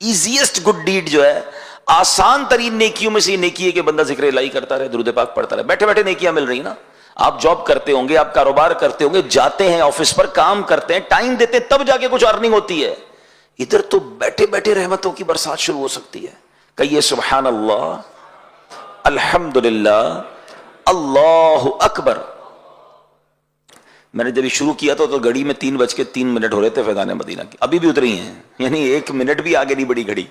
Easiest good deed جو ہے، آسان ترین نیکیوں میں سے یہ نیکی ہے کہ بندہ ذکر الہی کرتا رہے، درود پاک پڑھتا رہے. بیٹھے بیٹھے نیکیاں مل رہی نا. آپ جاب کرتے ہوں گے، آپ کاروبار کرتے ہوں گے، جاتے ہیں آفس پر، کام کرتے ہیں، ٹائم دیتے ہیں، تب جا کے کچھ ارننگ ہوتی ہے. ادھر تو بیٹھے بیٹھے رحمتوں کی برسات شروع ہو سکتی ہے. کہیے سبحان اللہ، الحمدللہ، اللہ اکبر. میں نے جب یہ شروع کیا تو گھڑی میں 3:03 ہو رہے تھے فیضان مدینہ کی، ابھی بھی اتری ہیں، یعنی 1 منٹ بھی آگے نہیں بڑھی گھڑی.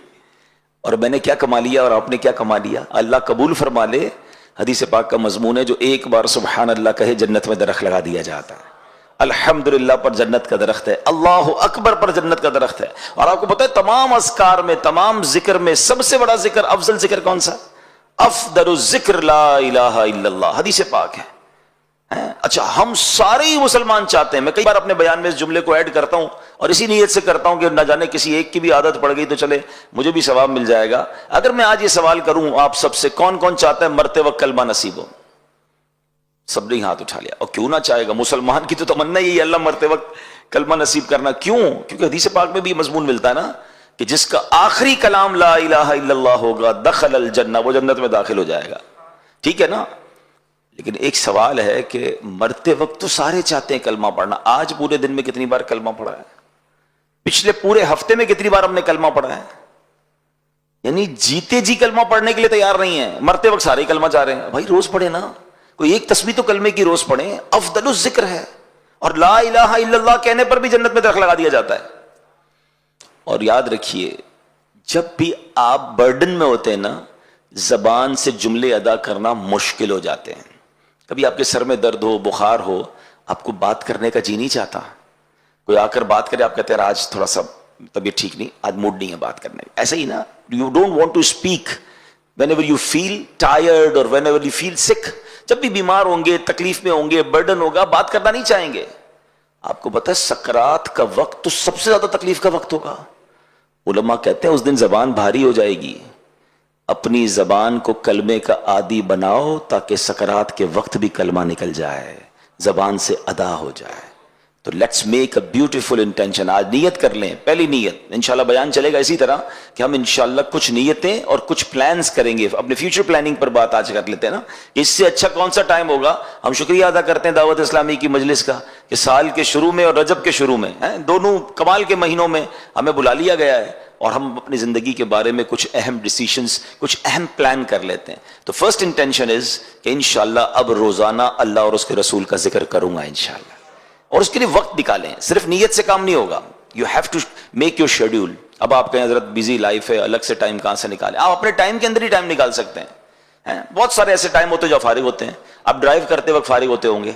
اور میں نے کیا کما لیا اور آپ نے کیا کما لیا، اللہ قبول فرما لے. حدیث پاک کا مضمون ہے جو ایک بار سبحان اللہ کہے جنت میں درخت لگا دیا جاتا ہے. الحمدللہ پر جنت کا درخت ہے، اللہ اکبر پر جنت کا درخت ہے. اور آپ کو پتہ ہے تمام اذکار میں، تمام ذکر میں سب سے بڑا ذکر، افضل ذکر کون سا؟ افضل الذکر لا الہ الا اللہ، حدیث پاک ہے. اچھا، ہم سارے ہی مسلمان چاہتے ہیں، میں کئی بار اپنے بیان میں اس جملے کو ایڈ کرتا ہوں اور اسی نیت سے کرتا ہوں کہ نہ جانے کسی ایک کی بھی عادت پڑ گئی تو چلے مجھے بھی ثواب مل جائے گا. اگر میں آج یہ سوال کروں آپ سب سے، کون کون چاہتا ہے مرتے وقت کلمہ نصیب ہو؟ سب نے ہاتھ اٹھا لیا. اور کیوں نہ چاہے گا، مسلمان کی تو تمنا یہی ہے اللہ مرتے وقت کلمہ نصیب کرنا. کیوں؟ کیونکہ حدیث پاک میں بھی مضمون ملتا ہے نا کہ جس کا آخری کلام لا الہ الا اللہ ہوگا دخل الجنہ، وہ جنت میں داخل ہو جائے گا. ٹھیک ہے نا؟ لیکن ایک سوال ہے کہ مرتے وقت تو سارے چاہتے ہیں کلمہ پڑھنا. آج پورے دن میں کتنی بار کلمہ پڑھا ہے؟ پچھلے پورے ہفتے میں کتنی بار ہم نے کلمہ پڑھا ہے؟ یعنی جیتے جی کلمہ پڑھنے کے لیے تیار نہیں ہے، مرتے وقت سارے کلمہ چاہ رہے ہیں. بھائی روز پڑھے نا، کوئی ایک تسبیح تو کلمے کی روز پڑھیں، افضل الذکر ہے. اور لا الہ الا اللہ کہنے پر بھی جنت میں درخت لگا دیا جاتا ہے. اور یاد رکھیے جب بھی آپ برڈن میں ہوتے ہیں نا، زبان سے جملے ادا کرنا مشکل ہو جاتے ہیں. کبھی آپ کے سر میں درد ہو، بخار ہو، آپ کو بات کرنے کا جی نہیں چاہتا، کوئی آ کر بات کرے، آپ کہتے ہیں آج تھوڑا سا طبیعت ٹھیک نہیں، آج موڈ نہیں ہے بات کرنے. ایسے ہی نا، you don't want to speak whenever you feel tired or whenever you feel sick. جب بھی بیمار ہوں گے، تکلیف میں ہوں گے، برڈن ہوگا، بات کرنا نہیں چاہیں گے. آپ کو پتہ ہے سکرات کا وقت تو سب سے زیادہ تکلیف کا وقت ہوگا. علماء کہتے ہیں اس دن زبان بھاری ہو جائے گی. اپنی زبان کو کلمے کا عادی بناؤ تاکہ سکرات کے وقت بھی کلمہ نکل جائے، زبان سے ادا ہو جائے. تو let's make a beautiful intention. آج نیت کر لیں، پہلی نیت. انشاءاللہ بیان چلے گا اسی طرح کہ ہم انشاءاللہ کچھ نیتیں اور کچھ پلانز کریں گے. اپنے فیوچر پلاننگ پر بات آج کر لیتے ہیں نا، اس سے اچھا کون سا ٹائم ہوگا. ہم شکریہ ادا کرتے ہیں دعوت اسلامی کی مجلس کا کہ سال کے شروع میں اور رجب کے شروع میں، دونوں کمال کے مہینوں میں ہمیں بلا لیا گیا ہے اور ہم اپنی زندگی کے بارے میں کچھ اہم ڈیسیشنز، کچھ اہم پلان کر لیتے ہیں. تو فرسٹ انٹینشن از کہ انشاءاللہ اب روزانہ اللہ اور اس کے رسول کا ذکر کروں گا انشاءاللہ. اور اس کے لیے وقت نکالیں، صرف نیت سے کام نہیں ہوگا. You have to make your schedule. اب آپ کہیں حضرت بزی لائف ہے، الگ سے ٹائم کہاں سے نکالیں؟ آپ اپنے ٹائم کے اندر ہی ٹائم نکال سکتے ہیں. بہت سارے ایسے ٹائم ہوتے ہیں جو فارغ ہوتے ہیں. آپ ڈرائیو کرتے وقت فارغ ہوتے ہوں گے،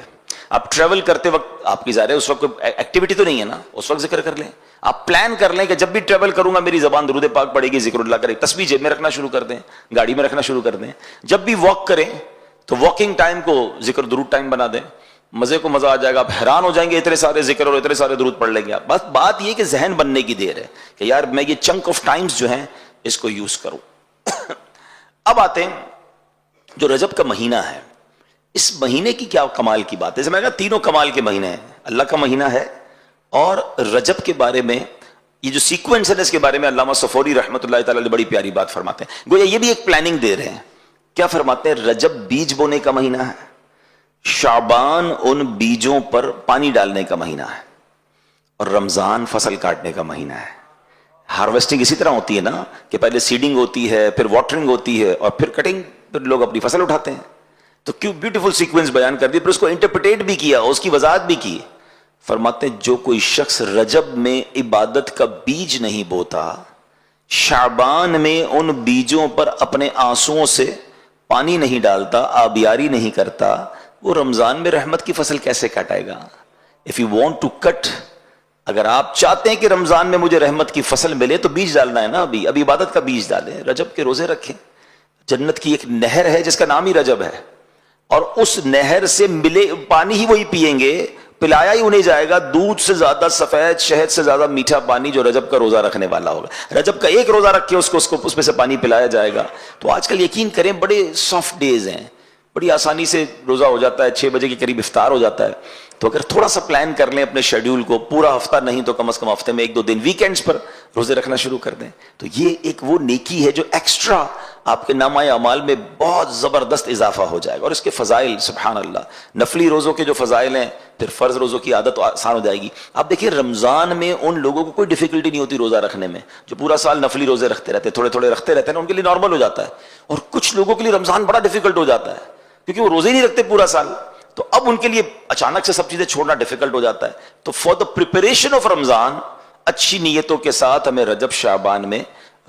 آپ ٹریول کرتے وقت، آپ کی ظاہر ہے اس وقت کوئی ایکٹیویٹی تو نہیں ہے نا، اس وقت ذکر کر لیں. آپ پلان کر لیں کہ جب بھی ٹریول کروں گا میری زبان درود پاک پڑے گی، ذکر اللہ کرے. تسبیح جیب میں رکھنا شروع کر دیں، گاڑی میں رکھنا شروع کر دیں. جب بھی واک کریں تو واکنگ ٹائم کو ذکر درود ٹائم بنا دیں. مزے کو مزہ آ جائے گا، آپ حیران ہو جائیں گے اتنے سارے ذکر اور اتنے سارے درود پڑھ لیں گے آپ. بس بات یہ کہ ذہن بننے کی دیر ہے کہ یار میں یہ چنک آف ٹائمز جو ہیں اس کو یوز کروں. اب آتے ہیں جو رجب کا مہینہ ہے، اس مہینے کی کیا کمال کی بات ہے. جیسے میں کہا تینوں کمال کے مہینے ہیں، اللہ کا مہینہ ہے اور رجب کے بارے میں یہ جو سیکوینس ہے اس کے بارے میں علامہ صفوری رحمۃ اللہ تعالی علیہ بڑی پیاری بات فرماتے ہیں. گویا یہ بھی ایک پلاننگ دے رہے ہیں. کیا فرماتے ہیں؟ رجب بیج بونے کا مہینہ ہے، شعبان ان بیجوں پر پانی ڈالنے کا مہینہ ہے، اور رمضان فصل کاٹنے کا مہینہ ہے. ہارویسٹنگ اسی طرح ہوتی ہے نا کہ پہلے سیڈنگ ہوتی ہے، پھر واٹرنگ ہوتی ہے اور پھر کٹنگ، پھر لوگ اپنی فصل اٹھاتے ہیں. تو کیوں بیوٹیفل سیکوینس بیان کر دی، پھر اس کو انٹرپریٹ بھی کیا، اس کی وضاحت بھی کی. فرماتے ہیں جو کوئی شخص رجب میں عبادت کا بیج نہیں بوتا، شعبان میں ان بیجوں پر اپنے آنسوؤں سے پانی نہیں ڈالتا، آبیاری نہیں کرتا، وہ رمضان میں رحمت کی فصل کیسے کاٹائے گا؟ If you want to cut، اگر آپ چاہتے ہیں کہ رمضان میں مجھے رحمت کی فصل ملے تو بیج ڈالنا ہے نا. ابھی عبادت کا بیج ڈالیں، رجب کے روزے رکھیں. جنت کی ایک نہر ہے جس کا نام ہی رجب ہے، اور اس نہر سے ملے پانی ہی وہی پیئیں گے، پلایا ہی انہیں جائے گا دودھ سے زیادہ سفید، شہد سے زیادہ میٹھا پانی جو رجب کا روزہ رکھنے والا ہوگا. رجب کا ایک روزہ رکھ کے اس کو اس میں سے پانی پلایا جائے گا. تو آج کل یقین کریں بڑے سافٹ ڈیز ہیں، بڑی آسانی سے روزہ ہو جاتا ہے، 6 بجے کے قریب افطار ہو جاتا ہے. تو اگر تھوڑا سا پلان کر لیں اپنے شیڈیول کو، پورا ہفتہ نہیں تو کم از کم ہفتے میں 1-2 دن ویکینڈز پر روزے رکھنا شروع کر دیں، تو یہ ایک وہ نیکی ہے جو ایکسٹرا آپ کے نامہ اعمال میں بہت زبردست اضافہ ہو جائے گا. اور اس کے فضائل سبحان اللہ، نفلی روزوں کے جو فضائل ہیں، پھر فرض روزوں کی عادت آسان ہو جائے گی. آپ دیکھیں رمضان میں ان لوگوں کو کوئی ڈیفیکلٹی نہیں ہوتی روزہ رکھنے میں جو پورا سال نفلی روزے رکھتے رہتے، تھوڑے تھوڑے رکھتے رہتے ہیں نا، ان کے لیے نارمل ہو جاتا ہے. اور کچھ لوگوں کے لیے رمضان بڑا ڈیفیکلٹ ہو جاتا ہے کیونکہ وہ روزے نہیں رکھتے پورا سال، تو اب ان کے لیے اچانک سے سب چیزیں چھوڑنا ڈیفیکلٹ ہو جاتا ہے. تو فار دا پریپریشن آف رمضان اچھی نیتوں کے ساتھ ہمیں رجب شعبان میں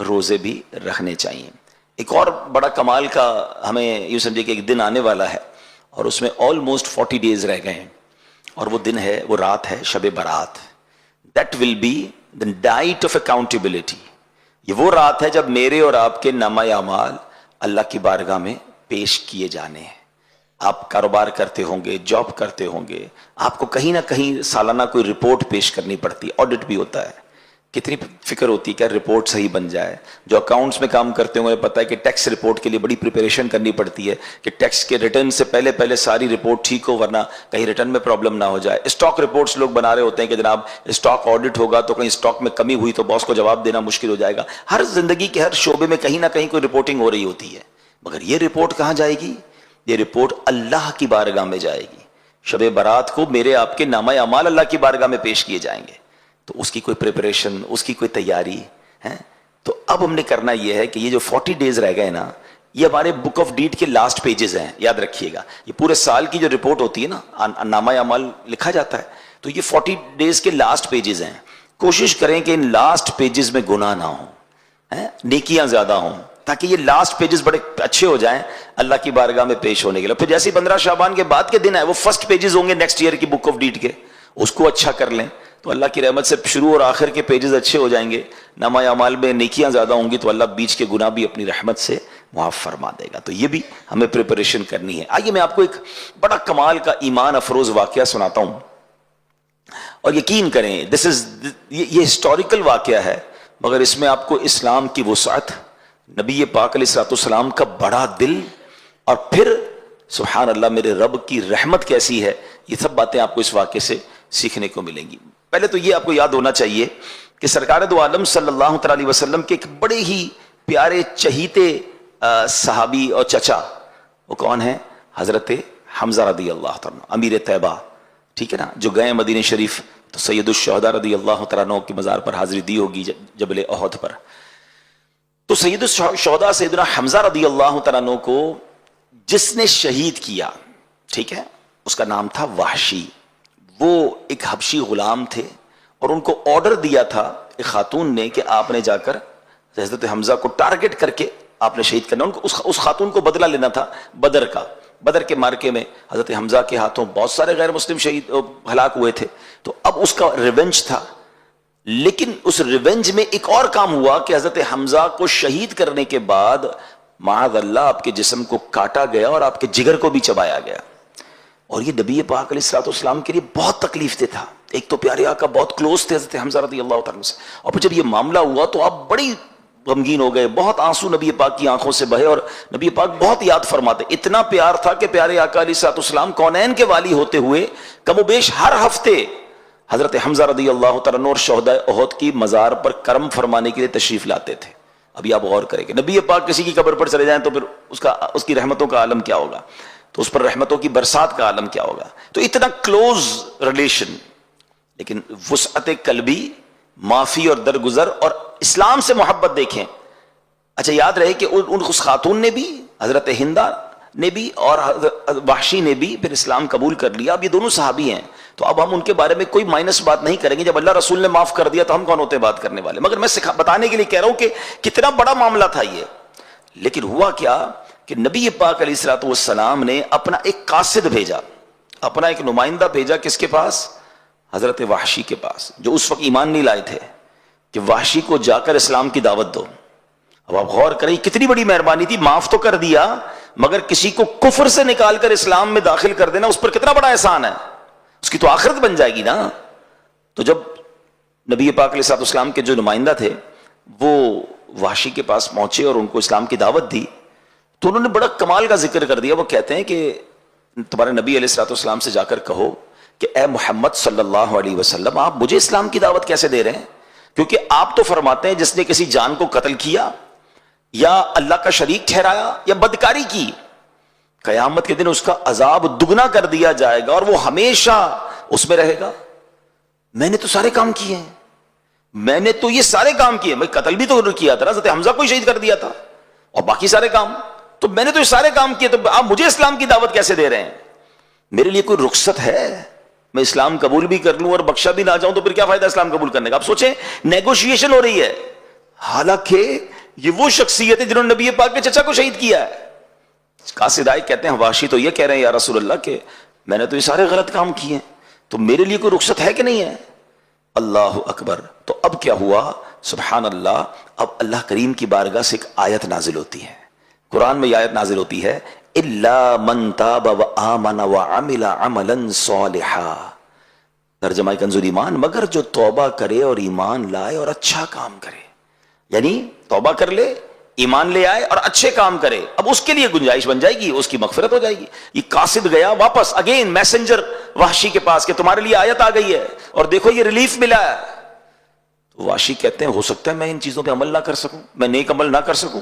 روزے بھی رکھنے چاہیے. ایک اور بڑا کمال کا ہمیں یوں سمجھے کہ ایک دن آنے والا ہے اور اس میں آلموسٹ 40 ڈیز رہ گئے ہیں، اور وہ دن ہے، وہ رات ہے Shab Barat. That will be the night of accountability. یہ وہ رات ہے جب میرے اور آپ کے نامہ اعمال اللہ کی بارگاہ میں پیش کیے جانے ہیں. آپ کاروبار کرتے ہوں گے، جاب کرتے ہوں گے، آپ کو کہیں نہ کہیں سالانہ کوئی رپورٹ پیش کرنی پڑتی ہے، آڈٹ بھی ہوتا ہے. کتنی فکر ہوتی ہے کہ رپورٹ صحیح بن جائے. جو اکاؤنٹس میں کام کرتے ہوں انہیں پتہ ہے کہ ٹیکس رپورٹ کے لیے بڑی پریپریشن کرنی پڑتی ہے کہ ٹیکس کے ریٹرن سے پہلے ساری رپورٹ ٹھیک ہو، ورنہ کہیں ریٹرن میں پرابلم نہ ہو جائے. اسٹاک رپورٹس لوگ بنا رہے ہوتے ہیں کہ جناب اسٹاک آڈٹ ہوگا تو کہیں اسٹاک میں کمی ہوئی تو باس کو جواب دینا مشکل ہو جائے گا. ہر زندگی کے ہر شعبے میں کہیں نہ کہیں کوئی رپورٹنگ ہو رہی ہوتی ہے، مگر یہ رپورٹ کہاں جائے گی؟ یہ رپورٹ اللہ کی بارگاہ میں جائے گی. شب برات کو میرے آپ کے نامہ اعمال اللہ کی بارگاہ میں پیش کیے جائیں گے، تو اس کی کوئی پریپریشن، اس کی کوئی تیاری ہے. تو اب ہم نے کرنا یہ ہے کہ یہ جو 40 ڈیز رہ گئے نا، یہ ہمارے بک آف ڈیڈ کے لاسٹ پیجز ہیں، یاد رکھیے گا. یہ پورے سال کی جو رپورٹ ہوتی ہے نا، نامہ اعمال لکھا جاتا ہے، تو یہ 40 ڈیز کے لاسٹ پیجز ہیں. کوشش کریں کہ ان لاسٹ پیجز میں گناہ نہ ہوں، نیکیاں زیادہ ہوں، تاکہ یہ لاسٹ پیجز بڑے اچھے ہو جائیں اللہ کی بارگاہ میں پیش ہونے کے لیے. پھر جیسے 15 شعبان کے بعد کے دن ہے، وہ فرسٹ پیجز ہوں گے نیکسٹ ایئر کی بک آف ڈیڈ کے، اس کو اچھا کر لیں تو اللہ کی رحمت سے شروع اور آخر کے پیجز اچھے ہو جائیں گے. نامہ اعمال میں نیکیاں زیادہ ہوں گی تو اللہ بیچ کے گناہ بھی اپنی رحمت سے معاف فرما دے گا. تو یہ بھی ہمیں پریپریشن کرنی ہے. آئیے میں آپ کو ایک بڑا کمال کا ایمان افروز واقعہ سناتا ہوں، اور یقین کریں یہ ہسٹوریکل واقعہ ہے، مگر اس میں آپ کو اسلام کی وسعت، نبی پاک علیہ الصلوۃ والسلام کا بڑا دل، اور پھر سبحان اللہ میرے رب کی رحمت کیسی ہے، یہ سب باتیں آپ کو اس واقعے سے سیکھنے کو ملیں گی. پہلے تو یہ آپ کو یاد ہونا چاہیے کہ سرکار دو عالم صلی اللہ تعالی وسلم کے ایک بڑے ہی پیارے چہیتے صحابی اور چچا، وہ کون ہیں؟ حضرت حمزہ رضی اللہ تعالیٰ، امیر طیبہ، ٹھیک ہے نا، جو گئے مدینہ شریف تو سید الشہداء رضی اللہ تعالیٰ عنہ کی مزار پر حاضری دی ہوگی جبل احد پر. تو سید الشہداء سیدنا حمزہ رضی اللہ تعالیٰ عنہ کو جس نے شہید کیا، ٹھیک ہے، اس کا نام تھا وحشی. وہ ایک حبشی غلام تھے، اور ان کو آرڈر دیا تھا ایک خاتون نے کہ آپ نے جا کر حضرت حمزہ کو ٹارگٹ کر کے آپ نے شہید کرنا. ان کو اس خاتون کو بدلہ لینا تھا بدر کا. بدر کے مارکے میں حضرت حمزہ کے ہاتھوں بہت سارے غیر مسلم شہید ہلاک ہوئے تھے، تو اب اس کا ریونج تھا. لیکن اس ریونج میں ایک اور کام ہوا کہ حضرت حمزہ کو شہید کرنے کے بعد معاذ اللہ آپ کے جسم کو کاٹا گیا اور آپ کے جگر کو بھی چبایا گیا. اور یہ نبی پاک علیہ الصلوۃ والسلام کے لیے بہت تکلیف دہ تھا. ایک تو پیارے آقا بہت کلوز تھے حضرت حمزہ رضی اللہ تعالیٰ سے، اور پھر جب یہ معاملہ ہوا تو آپ بڑی غمگین ہو گئے، بہت آنسو نبی پاک کی آنکھوں سے بہے، اور نبی پاک بہت یاد فرماتے. اتنا پیار تھا کہ پیارے آقا علیہ الصلوۃ والسلام کونین کے والی ہوتے ہوئے کم و بیش ہر ہفتے حضرت حمزہ رضی اللہ تعالیٰ اور شہداء احد کی مزار پر کرم فرمانے کے لیے تشریف لاتے تھے. ابھی آپ غور کریں کہ نبی پاک کسی کی قبر پر چلے جائیں تو پھر اس کی رحمتوں کا عالم کیا ہوگا، تو اس پر رحمتوں کی برسات کا عالم کیا ہوگا. تو اتنا کلوز ریلیشن، لیکن وسعت قلبی، معافی اور درگزر اور اسلام سے محبت دیکھیں. اچھا یاد رہے کہ اس خاتون نے بھی، حضرت ہندا نے بھی اور وحشی نے بھی پھر اسلام قبول کر لیا. اب یہ دونوں صحابی ہیں، تو اب ہم ان کے بارے میں کوئی مائنس بات نہیں کریں گے. جب اللہ رسول نے معاف کر دیا تو ہم کون ہوتے ہیں بات کرنے والے. مگر میں بتانے کے لیے کہہ رہا ہوں کہ کتنا بڑا معاملہ تھا یہ. لیکن ہوا کیا کہ نبی پاک علیہ الصلوۃ والسلام نے اپنا ایک قاصد بھیجا، اپنا ایک نمائندہ بھیجا. کس کے پاس؟ حضرت وحشی کے پاس، جو اس وقت ایمان نہیں لائے تھے، کہ وحشی کو جا کر اسلام کی دعوت دو. اب آپ غور کریں کتنی بڑی مہربانی تھی. معاف تو کر دیا، مگر کسی کو کفر سے نکال کر اسلام میں داخل کر دینا، اس پر کتنا بڑا احسان ہے. اس کی تو آخرت بن جائے گی نا. تو جب نبی پاک علیہ الصلوۃ والسلام کے جو نمائندہ تھے وہ وحشی کے پاس پہنچے اور ان کو اسلام کی دعوت دی، تو انہوں نے بڑا کمال کا ذکر کر دیا. وہ کہتے ہیں کہ تمہارے نبی علیہ الصلوۃ والسلام سے جا کر کہو کہ اے محمد صلی اللہ علیہ وسلم آپ مجھے اسلام کی دعوت کیسے دے رہے ہیں؟ کیونکہ آپ تو فرماتے ہیں جس نے کسی جان کو قتل کیا یا اللہ کا شریک ٹھہرایا یا بدکاری کی، قیامت کے دن اس کا عذاب دگنا کر دیا جائے گا اور وہ ہمیشہ اس میں رہے گا۔ میں نے تو سارے کام کیے ہیں، میں نے تو یہ سارے کام کیے، میں قتل بھی تو کیا تھا، حضرت حمزہ کو شہید کر دیا تھا، اور باقی سارے کام تو میں نے تو یہ سارے کام کیے، تو آپ مجھے اسلام کی دعوت کیسے دے رہے ہیں؟ میرے لیے کوئی رخصت ہے؟ میں اسلام قبول بھی کر لوں اور بخشا بھی نہ جاؤں تو پھر کیا فائدہ اسلام قبول کرنے کا؟ آپ سوچیں، نیگوشیشن ہو رہی ہے، حالانکہ یہ وہ شخصیت ہے جنہوں نے نبی پاک کے چچا کو شہید کیا ہے۔ قاصد آئے کہتے ہیں حواشی تو یہ کہہ رہے ہیں یا رسول اللہ کہ میں نے تو یہ سارے غلط کام کیے ہیں، تو میرے لیے کوئی رخصت ہے کہ نہیں ہے؟ اللہ اکبر۔ تو اب کیا ہوا؟ سبحان اللہ، اب اللہ کریم کی بارگاہ سے ایک آیت نازل ہوتی ہے، قرآن میں یہ آیت نازل ہوتی ہے، الا من تاب وآمن وعمل عملا صالحا، ترجمہ کنز الایمان، مگر جو توبہ کرے اور ایمان لائے اور اچھا کام کرے، یعنی توبہ کر لے، ایمان لے آئے اور اچھے کام کرے، اب اس کے لیے گنجائش بن جائے گی، اس کی مغفرت ہو جائے گی۔ یہ قاصد گیا واپس اگین میسنجر وحشی کے پاس کہ تمہارے لیے آیت آ گئی ہے اور دیکھو یہ ریلیف ملا ہے۔ تو وحشی کہتے ہیں ہو سکتا ہے میں ان چیزوں پہ عمل نہ کر سکوں، میں نیک عمل نہ کر سکوں،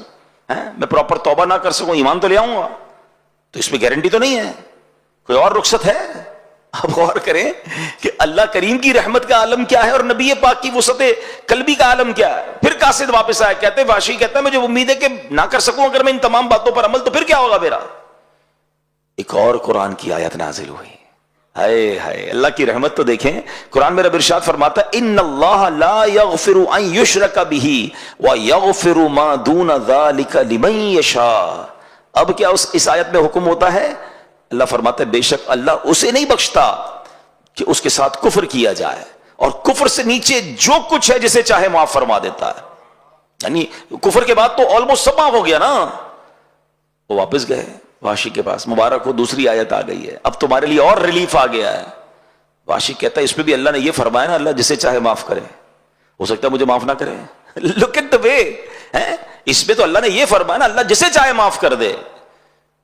میں پراپر توبہ نہ کر سکوں، ایمان تو لے آؤں گا، تو اس میں گارنٹی تو نہیں ہے، کوئی اور رخصت ہے؟ اب غور کریں کہ اللہ کریم کی رحمت کا عالم کیا ہے اور نبی پاک کی وسعت قلبی کا عالم کیا ہے۔ پھر قاصد واپس آئے، کہتے وحشی کہتا ہے مجھے امید ہے کہ نہ کر سکوں اگر میں ان تمام باتوں پر عمل، تو پھر کیا ہوگا میرا؟ ایک اور قرآن کی آیت نازل ہوئی، ہائے ہائے، اللہ کی رحمت تو دیکھیں، قرآن میں رب ارشاد فرماتا ہے ان اللہ لا یغفر ان یشرک بہ ویغفر ما دون ذلک لمن یشاء۔ اب کیا اس آیت میں حکم ہوتا ہے؟ اللہ فرماتا ہے بے شک اللہ اسے نہیں بخشتا کہ اس کے ساتھ کفر کیا جائے، اور کفر سے نیچے جو کچھ ہے جسے چاہے معاف فرما دیتا ہے۔ یعنی کفر کے بعد تو آلموسٹ سب معاف ہو گیا نا۔ وہ واپس گئے وحشی کے پاس، مبارک ہو دوسری آیت آ گئی ہے، اب تمہارے لیے اور ریلیف آ گیا ہے۔ وحشی کہتا ہے اس پہ بھی اللہ نے یہ فرمایا نا اللہ جسے چاہے معاف کرے، ہو سکتا ہے مجھے معاف نہ کرے۔ لک ایٹ دا وے، اس میں تو اللہ نے یہ فرمایا نا اللہ جسے چاہے معاف کر دے،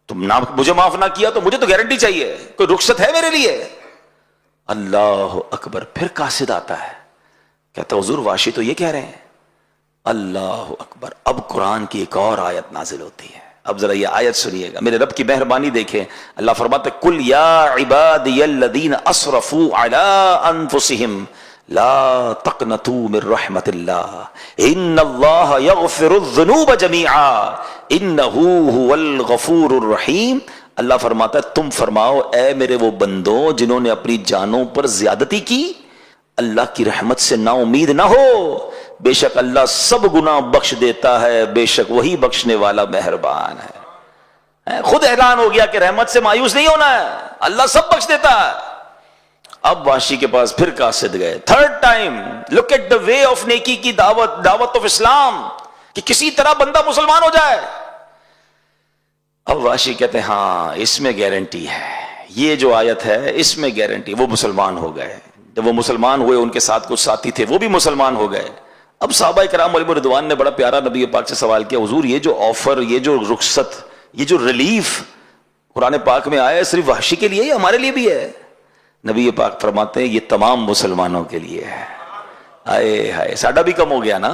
تم نہ مجھے معاف نہ کیا تو مجھے تو گارنٹی چاہیے، کوئی رخصت ہے میرے لیے؟ اللہ اکبر۔ پھر قاصد آتا ہے، کہتا حضور وحشی تو یہ کہہ رہے ہیں۔ اللہ اکبر۔ اب قرآن کی ایک اور آیت نازل ہوتی ہے، اب ذرا یہ آیت سنیے گا، میرے رب کی مہربانی دیکھیں۔ اللہ فرماتا ہے کل یا عبادی الذین اسرفوا علی انفسہم لا تقنطوا من رحمت اللہ ان اللہ یغفر الذنوب جمیعا انہ هو الغفور الرحیم۔ اللہ فرماتا ہے تم فرماؤ اے میرے وہ بندوں جنہوں نے اپنی جانوں پر زیادتی کی، اللہ کی رحمت سے نا امید نہ ہو، بے شک اللہ سب گناہ بخش دیتا ہے، بے شک وہی بخشنے والا مہربان ہے۔ خود اعلان ہو گیا کہ رحمت سے مایوس نہیں ہونا ہے، اللہ سب بخش دیتا ہے۔ اب وحشی کے پاس پھر قاصد گئے، third time, look at the way of نیکی کی دعوت آف اسلام، کہ کسی طرح بندہ مسلمان ہو جائے۔ اب وحشی کہتے ہیں ہاں اس میں گارنٹی ہے، یہ جو آیت ہے اس میں گارنٹی۔ وہ مسلمان ہو گئے، جب وہ مسلمان ہوئے ان کے ساتھ کچھ ساتھی تھے وہ بھی مسلمان ہو گئے۔ اب صحابہ کرام علیہم رضوان نے بڑا پیارا نبی پاک سے سوال کیا، حضور یہ جو آفر، یہ جو رخصت، یہ جو ریلیف قرآن پاک میں آیا ہے صرف وحشی کے لیے یا ہمارے لیے بھی ہے؟ نبی پاک فرماتے ہیں یہ تمام مسلمانوں کے لیے ہے۔ ہائے ہائے، ساڈا بھی کم ہو گیا نا۔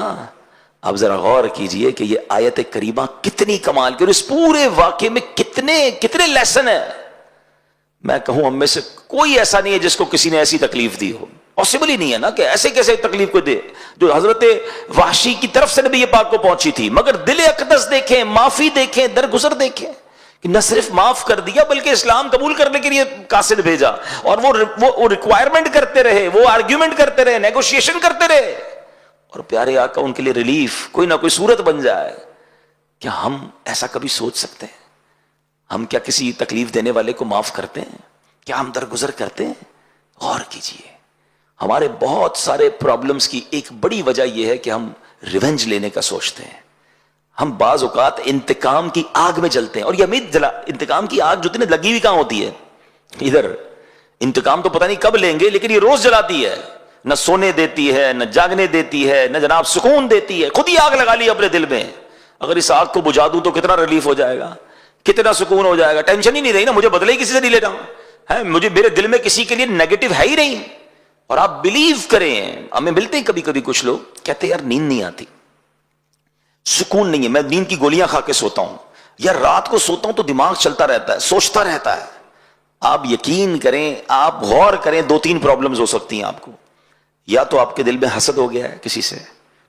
اب ذرا غور کیجئے کہ یہ آیت کریمہ کتنی کمال کی، اور اس پورے واقعے میں کتنے لیسن ہیں۔ میں کہوں ہم میں سے کوئی ایسا نہیں ہے جس کو کسی نے ایسی تکلیف دی ہو، پاسبل ہی نہیں ہے نا کہ ایسے کیسے تکلیف کو دے جو حضرت وحشی کی طرف سے نبی پاک کو پہنچی تھی۔ مگر دل اقدس دیکھیں، معافی دیکھیں، درگزر دیکھیں کہ نہ صرف معاف کر دیا بلکہ اسلام قبول کرنے کے لیے قاصد بھیجا، اور وہ ریکوائرمنٹ کرتے رہے، وہ آرگیومنٹ کرتے رہے، نیگوشیشن کرتے رہے، اور پیارے آقا ان کے لیے ریلیف کوئی نہ کوئی صورت بن جائے۔ کیا ہم ایسا کبھی سوچ سکتے ہیں؟ ہم کیا کسی تکلیف دینے والے کو معاف کرتے ہیں؟ کیا ہم درگزر کرتے ہیں؟ غور کیجئے، ہمارے بہت سارے پرابلمز کی ایک بڑی وجہ یہ ہے کہ ہم ریونج لینے کا سوچتے ہیں۔ ہم بعض اوقات انتقام کی آگ میں جلتے ہیں، اور یہ امید انتقام کی آگ جو لگی ہوئی کہاں ہوتی ہے؟ ادھر۔ انتقام تو پتہ نہیں کب لیں گے لیکن یہ روز جلاتی ہے، نہ سونے دیتی ہے، نہ جاگنے دیتی ہے، نہ جناب سکون دیتی ہے، خود ہی آگ لگا لی اپنے دل میں۔ اگر اس آگ کو بجھا دوں تو کتنا ریلیف ہو جائے گا، کتنا سکون ہو جائے گا، ٹینشن ہی نہیں رہی نا، مجھے بدلے ہی کسی سے نہیں لینا ہے, مجھے میرے دل میں کسی کے لیے نیگیٹو ہے ہی نہیں. اور آپ بلیو کریں, ہمیں ملتے ہیں کبھی کبھی کچھ لوگ کہتے ہیں یار نیند نہیں آتی, سکون نہیں ہے, میں نیند کی گولیاں کھا کے سوتا ہوں, یا رات کو سوتا ہوں تو دماغ چلتا رہتا ہے, سوچتا رہتا ہے. آپ یقین کریں, آپ غور کریں, 2-3 پرابلمز ہو سکتی ہیں آپ کو. یا تو آپ کے دل میں حسد ہو گیا ہے کسی سے,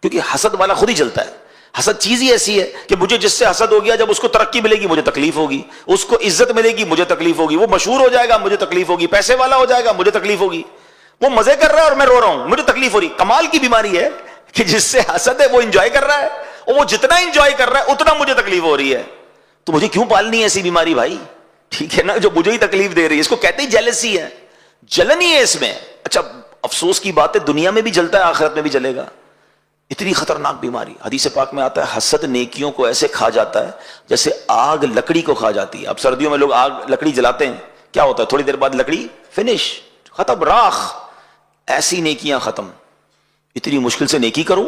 کیونکہ حسد والا خود ہی جلتا ہے. حسد چیز ہی ایسی ہے کہ مجھے جس سے حسد ہو گیا, جب اس کو ترقی ملے گی مجھے تکلیف ہوگی, اس کو عزت ملے گی مجھے تکلیف ہوگی, وہ مشہور ہو جائے گا مجھے تکلیف ہوگی, پیسے والا ہو جائے گا مجھے تکلیف ہوگی, وہ مزے کر رہا ہے اور میں رو رہا ہوں مجھے تکلیف ہو رہی. کمال کی بیماری ہے کہ جس سے حسد ہے وہ انجوائے کر رہا ہے, اور وہ جتنا انجوائے کر رہا ہے اتنا مجھے تکلیف ہو رہی ہے. تو مجھے کیوں پالنی ہے ایسی بیماری بھائی, ٹھیک ہے نا, جو مجھے ہی تکلیف دے رہی ہے. اس کو کہتے ہی جیلسی ہے, جلن ہی ہے اس میں. اچھا افسوس کی بات ہے دنیا میں بھی جلتا ہے آخرت میں بھی جلے گا. اتنی خطرناک بیماری. حدیث پاک میں آتا ہے حسد نیکیوں کو ایسے کھا جاتا ہے جیسے آگ لکڑی کو کھا جاتی ہے. اب سردیوں میں لوگ آگ لکڑی جلاتے ہیں, کیا ہوتا ہے تھوڑی دیر بعد لکڑی فنش, ختم, راخ. ایسی نیکیاں ختم. اتنی مشکل سے نیکی کروں,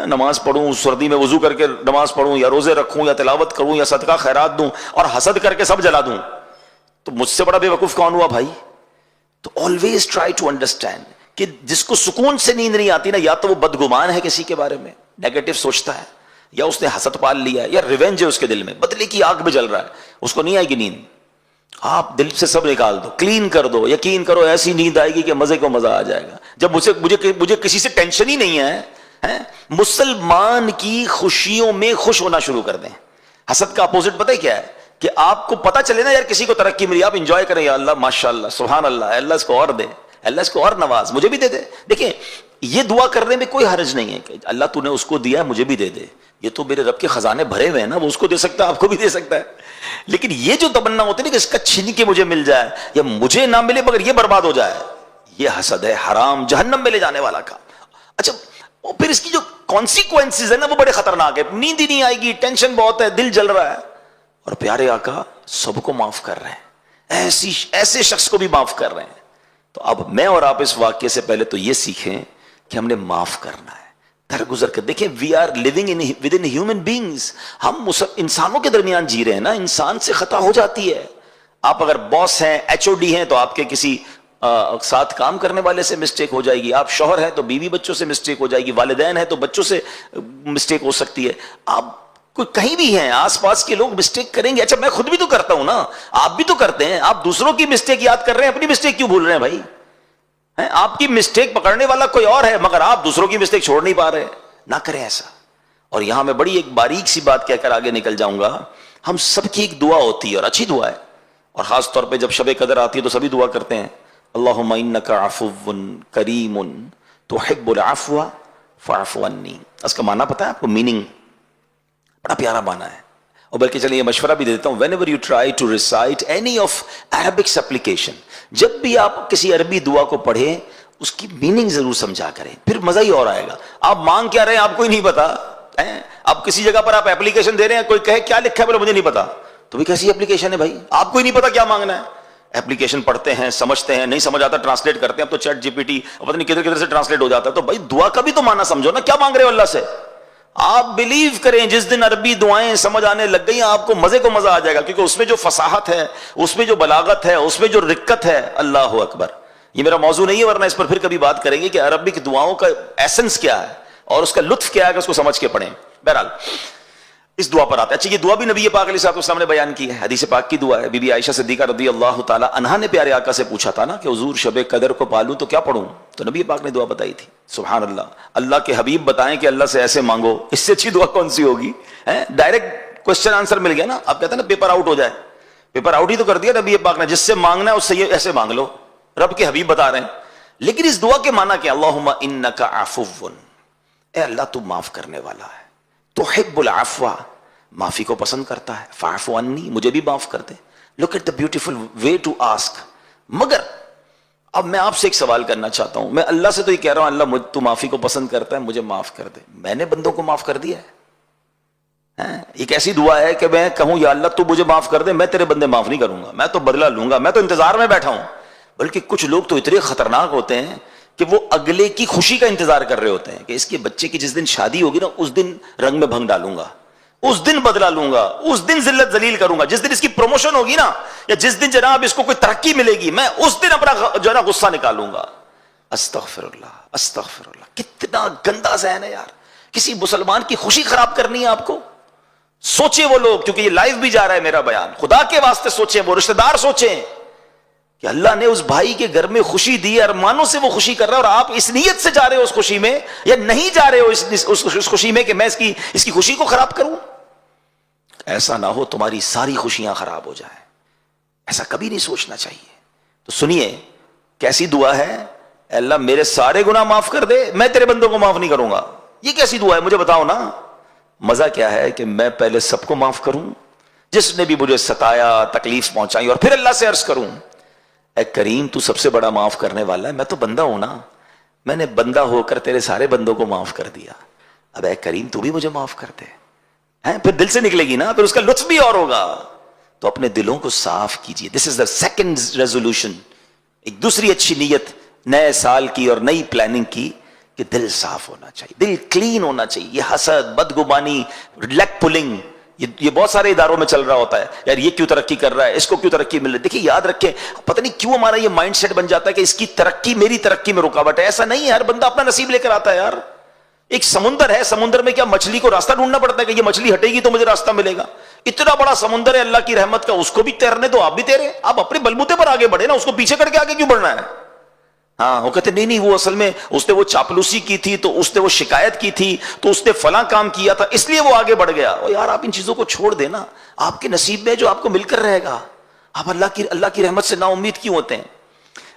نماز پڑھوں, سردی میں وضو کر کے نماز پڑھوں, یا روزے رکھوں, یا تلاوت کروں, یا صدقہ خیرات دوں, اور حسد کر کے سب جلا دوں, تو مجھ سے بڑا بے وقوف کون ہوا بھائی. تو آلویز ٹرائی ٹو انڈرسٹینڈ کہ جس کو سکون سے نیند نہیں آتی نا, یا تو وہ بدگمان ہے کسی کے بارے میں, نیگیٹو سوچتا ہے, یا اس نے حسد پال لیا ہے, یا ریونج ہے اس کے دل میں, بدلے کی آگ میں جل رہا ہے, اس کو نہیں آئے گی نیند. آپ دل سے سب نکال دو, کلین کر دو, یقین کرو ایسی نیند آئے گی کہ مزے کو مزہ آ جائے گا. جب مجھے کسی سے ٹینشن ہی نہیں ہے, مسلمان کی خوشیوں میں خوش ہونا شروع کر دیں. حسد کا اپوزٹ پتہ ہے کیا ہے, کہ آپ کو پتا چلے نا یار کسی کو ترقی ملی, آپ انجوائے کریں, یا اللہ ماشاءاللہ سبحان اللہ, اللہ اس کو اور دے, اللہ اس کو اور نواز, مجھے بھی دے دے. دیکھیں یہ دعا کرنے میں کوئی حرج نہیں ہے کہ اللہ تو نے اس کو دیا ہے مجھے بھی دے دے, یہ تو میرے رب کے خزانے بھرے ہوئے ہیں نا, وہ اس کو دے سکتا ہے آپ کو بھی دے سکتا ہے. لیکن یہ جو تمنا ہوتی ہے نا کہ اس کا چھین کے مجھے مل جائے, یا مجھے نہ ملے مگر یہ برباد ہو جائے, یہ حسد ہے, حرام, جہنم میں لے جانے والا کام. اچھا پھر اس کی جو کانسیکوینسز ہے نا وہ بڑے خطرناک ہے. نیند ہی نہیں آئے گی, ٹینشن بہت ہے, دل جل رہا ہے, اور پیارے آقا سب کو معاف کر رہے ہیں, ایسے شخص کو بھی معاف کر رہے ہیں. تو اب میں اور آپ اس واقعے سے پہلے تو یہ سیکھیں کہ ہم نے معاف کرنا ہے, درگزر کر. دیکھیں we are living with in human beings, ہم انسانوں کے درمیان جی رہے ہیں نا, انسان سے خطا ہو جاتی ہے. آپ اگر باس ہیں, ایچ او ڈی ہیں, تو آپ کے کسی ساتھ کام کرنے والے سے مسٹیک ہو جائے گی. آپ شوہر ہیں تو بیوی بچوں سے مسٹیک ہو جائے گی, والدین ہیں تو بچوں سے مسٹیک ہو سکتی ہے. آپ کوئی کہیں بھی ہیں, آس پاس کے لوگ مسٹیک کریں گے. اچھا میں خود بھی تو کرتا ہوں نا, آپ بھی تو کرتے ہیں. آپ دوسروں کی مسٹیک یاد کر رہے ہیں, اپنی مسٹیک کیوں بھول رہے ہیں بھائی. آپ کی مسٹیک پکڑنے والا کوئی اور ہے, مگر آپ دوسروں کی مسٹیک چھوڑ نہیں پا رہے. نہ کریں ایسا. اور یہاں میں بڑی ایک باریک سی بات کہہ کر آگے نکل جاؤں گا. ہم سب کی ایک دعا ہوتی ہے, اور اچھی دعا ہے, اور خاص طور پہ جب شب قدر آتی ہے تو سبھی دعا کرتے ہیں, اللہم انک عفو کریم تحب العفو فاعف عنی. اس کا معنی پتہ ہے آپ کو, میننگ بڑا پیارا معنی ہے. اور بلکہ چلیے یہ مشورہ بھی دیتا ہوں, whenever you try to recite any of Arabic supplication, جب بھی آپ کسی عربی دعا کو پڑھیں اس کی میننگ ضرور سمجھا کریں, پھر مزہ ہی اور آئے گا. آپ مانگ کیا رہے ہیں آپ کو ہی نہیں پتا. آپ کسی جگہ پر آپ اپلیکیشن دے رہے ہیں, کوئی کہے کیا لکھا ہے, بولے مجھے نہیں پتا, تو بھی کیسی اپلیکیشن ہے بھائی, آپ کو ہی نہیں پتا کیا مانگنا ہے. اپلیکیشن پڑھتے ہیں, سمجھتے ہیں, نہیں سمجھ آتا ٹرانسلیٹ کرتے ہیں. اب تو چیٹ جی پی ٹی پتہ نہیں کدھر سے ٹرانسلیٹ ہو جاتا ہے. تو بھائی دعا کا بھی تو معنی سمجھو نا, کیا مانگ رہے ہو اللہ سے. آپ بلیو کریں جس دن عربی دعائیں سمجھ آنے لگ گئی آپ کو مزے کو مزہ آ جائے گا, کیونکہ اس میں جو فصاحت ہے, اس میں جو بلاغت ہے, اس میں جو رقت ہے, اللہ اکبر. یہ میرا موضوع نہیں ہے, ورنہ اس پر پھر کبھی بات کریں گے کہ عربک دعاؤں کا ایسنس کیا ہے اور اس کا لطف کیا ہے کہ اس کو سمجھ کے پڑھیں. بہرحال اس دعا پر آتے ہیں. اچھا یہ دعا بھی نبی پاک علیہ السلام نے بیان کی ہے, حدیث پاک کی دعا ہے. بی بی عائشہ صدیقہ رضی اللہ تعالی عنہا نے پیارے آقا سے پوچھا تھا نا کہ حضور شب قدر کو پالوں تو کیا پڑھوں, تو نبی پاک نے دعا بتائی تھی. سبحان اللہ, اللہ کے حبیب بتائیں کہ اللہ سے ایسے مانگو, اس سے اچھی دعا کون سی ہوگی. ڈائریکٹ کوشچن آنسر مل گیا نا. آپ کہتے ہیں نا پیپر آؤٹ ہو جائے, پیپر آؤٹ ہی تو کر دیا نبی پاک نے. جس سے مانگنا ہے اس سے یہ ایسے مانگ لو, رب کے حبیب بتا رہے ہیں. لیکن اس دعا کے معنی کیا, اللہم انک عفو, اے اللہ تو معاف کرنے والا ہے, تحب العفو, معافی کو پسند کرتا ہے, فاعف عنی, مجھے بھی معاف کر دے. Look at the beautiful way to ask. مگر اب میں آپ سے ایک سوال کرنا چاہتا ہوں, میں اللہ سے تو یہ کہہ رہا ہوں اللہ تو معافی کو پسند کرتا ہے, مجھے معاف کر دے. میں نے بندوں کو معاف کر دیا ہے. ایک ایسی دعا ہے کہ میں کہوں یا اللہ تو مجھے معاف کر دے, میں تیرے بندے معاف نہیں کروں گا, میں تو بدلہ لوں گا, میں تو انتظار میں بیٹھا ہوں. بلکہ کچھ لوگ تو اتنے خطرناک ہوتے ہیں کہ وہ اگلے کی خوشی کا انتظار کر رہے ہوتے ہیں کہ اس کے بچے کی جس دن شادی ہوگی نا اس دن رنگ میں بھنگ ڈالوں گا, اس دن بدلا لوں گا, اس دن ذلت ذلیل کروں گا, جس دن اس کی پروموشن ہوگی نا, یا جس دن جناب اس کو کوئی ترقی ملے گی, میں اس دن اپنا جو ہے نا غصہ نکالوں گا. استغفر اللہ, استغفر اللہ. کتنا گندا ذہن ہے یار. کسی مسلمان کی خوشی خراب کرنی ہے آپ کو. سوچیں وہ لوگ, کیونکہ یہ لائیو بھی جا رہا ہے میرا بیان, خدا کے واسطے سوچیں, وہ رشتہ دار سوچیں کہ اللہ نے اس بھائی کے گھر میں خوشی دی, ارمانوں سے وہ خوشی کر رہا ہے, اور آپ اس نیت سے جا رہے ہو اس خوشی میں, یا نہیں جا رہے ہو اس خوشی میں کہ میں اس کی خوشی کو خراب کروں. ایسا نہ ہو تمہاری ساری خوشیاں خراب ہو جائیں, ایسا کبھی نہیں سوچنا چاہیے. تو سنیے کیسی دعا ہے, اللہ میرے سارے گناہ معاف کر دے, میں تیرے بندوں کو معاف نہیں کروں گا. یہ کیسی دعا ہے مجھے بتاؤ نا. مزہ کیا ہے کہ میں پہلے سب کو معاف کروں, جس نے بھی مجھے ستایا, تکلیف پہنچائی, اور پھر اللہ سے عرض کروں اے کریم تو سب سے بڑا معاف کرنے والا ہے, میں تو بندہ ہوں نا, میں نے بندہ ہو کر تیرے سارے بندوں کو معاف کر دیا, اب اے کریم تو بھی مجھے معاف کر دے. پھر دل سے نکلے گی نا, پھر اس کا لطف بھی اور ہوگا. تو اپنے دلوں کو صاف کیجئے. دس از دا سیکنڈ ریزولوشن, ایک دوسری اچھی نیت نئے سال کی اور نئی پلاننگ کی, کہ دل صاف ہونا چاہیے, دل کلین ہونا چاہیے. یہ حسد, بدگمانی, لیگ پولنگ, یہ بہت سارے اداروں میں چل رہا ہوتا ہے. یار یہ کیوں ترقی کر رہا ہے, اس کو کیوں ترقی مل رہی ہے. دیکھیں یاد رکھیں, پتہ نہیں کیوں ہمارا یہ مائنڈ سیٹ بن جاتا ہے کہ اس کی ترقی میری ترقی میں رکاوٹ ہے. ایسا نہیں ہے, ہر بندہ اپنا نصیب لے کر آتا ہے. یار ایک سمندر ہے, سمندر میں کیا مچھلی کو راستہ ڈھونڈنا پڑتا ہے کہ یہ مچھلی ہٹے گی تو مجھے راستہ ملے گا. اتنا بڑا سمندر ہے اللہ کی رحمت کا, اس کو بھی تیرنے دو, آپ بھی تیرے, آپ اپنے بلبوتے پر آگے بڑھے نا, اس کو پیچھے کر کے آگے کیوں بڑھنا ہے. ہاں وہ کہتے نہیں وہ اصل میں اس نے وہ چاپلوسی کی تھی, تو اس نے وہ شکایت کی تھی, تو اس نے فلاں کام کیا تھا, اس لیے وہ آگے بڑھ گیا. اور یار آپ ان چیزوں کو چھوڑ دینا, آپ کے نصیب میں جو آپ کو مل کر رہے گا. آپ اللہ کی رحمت سے نا امید کیوں ہوتے ہیں.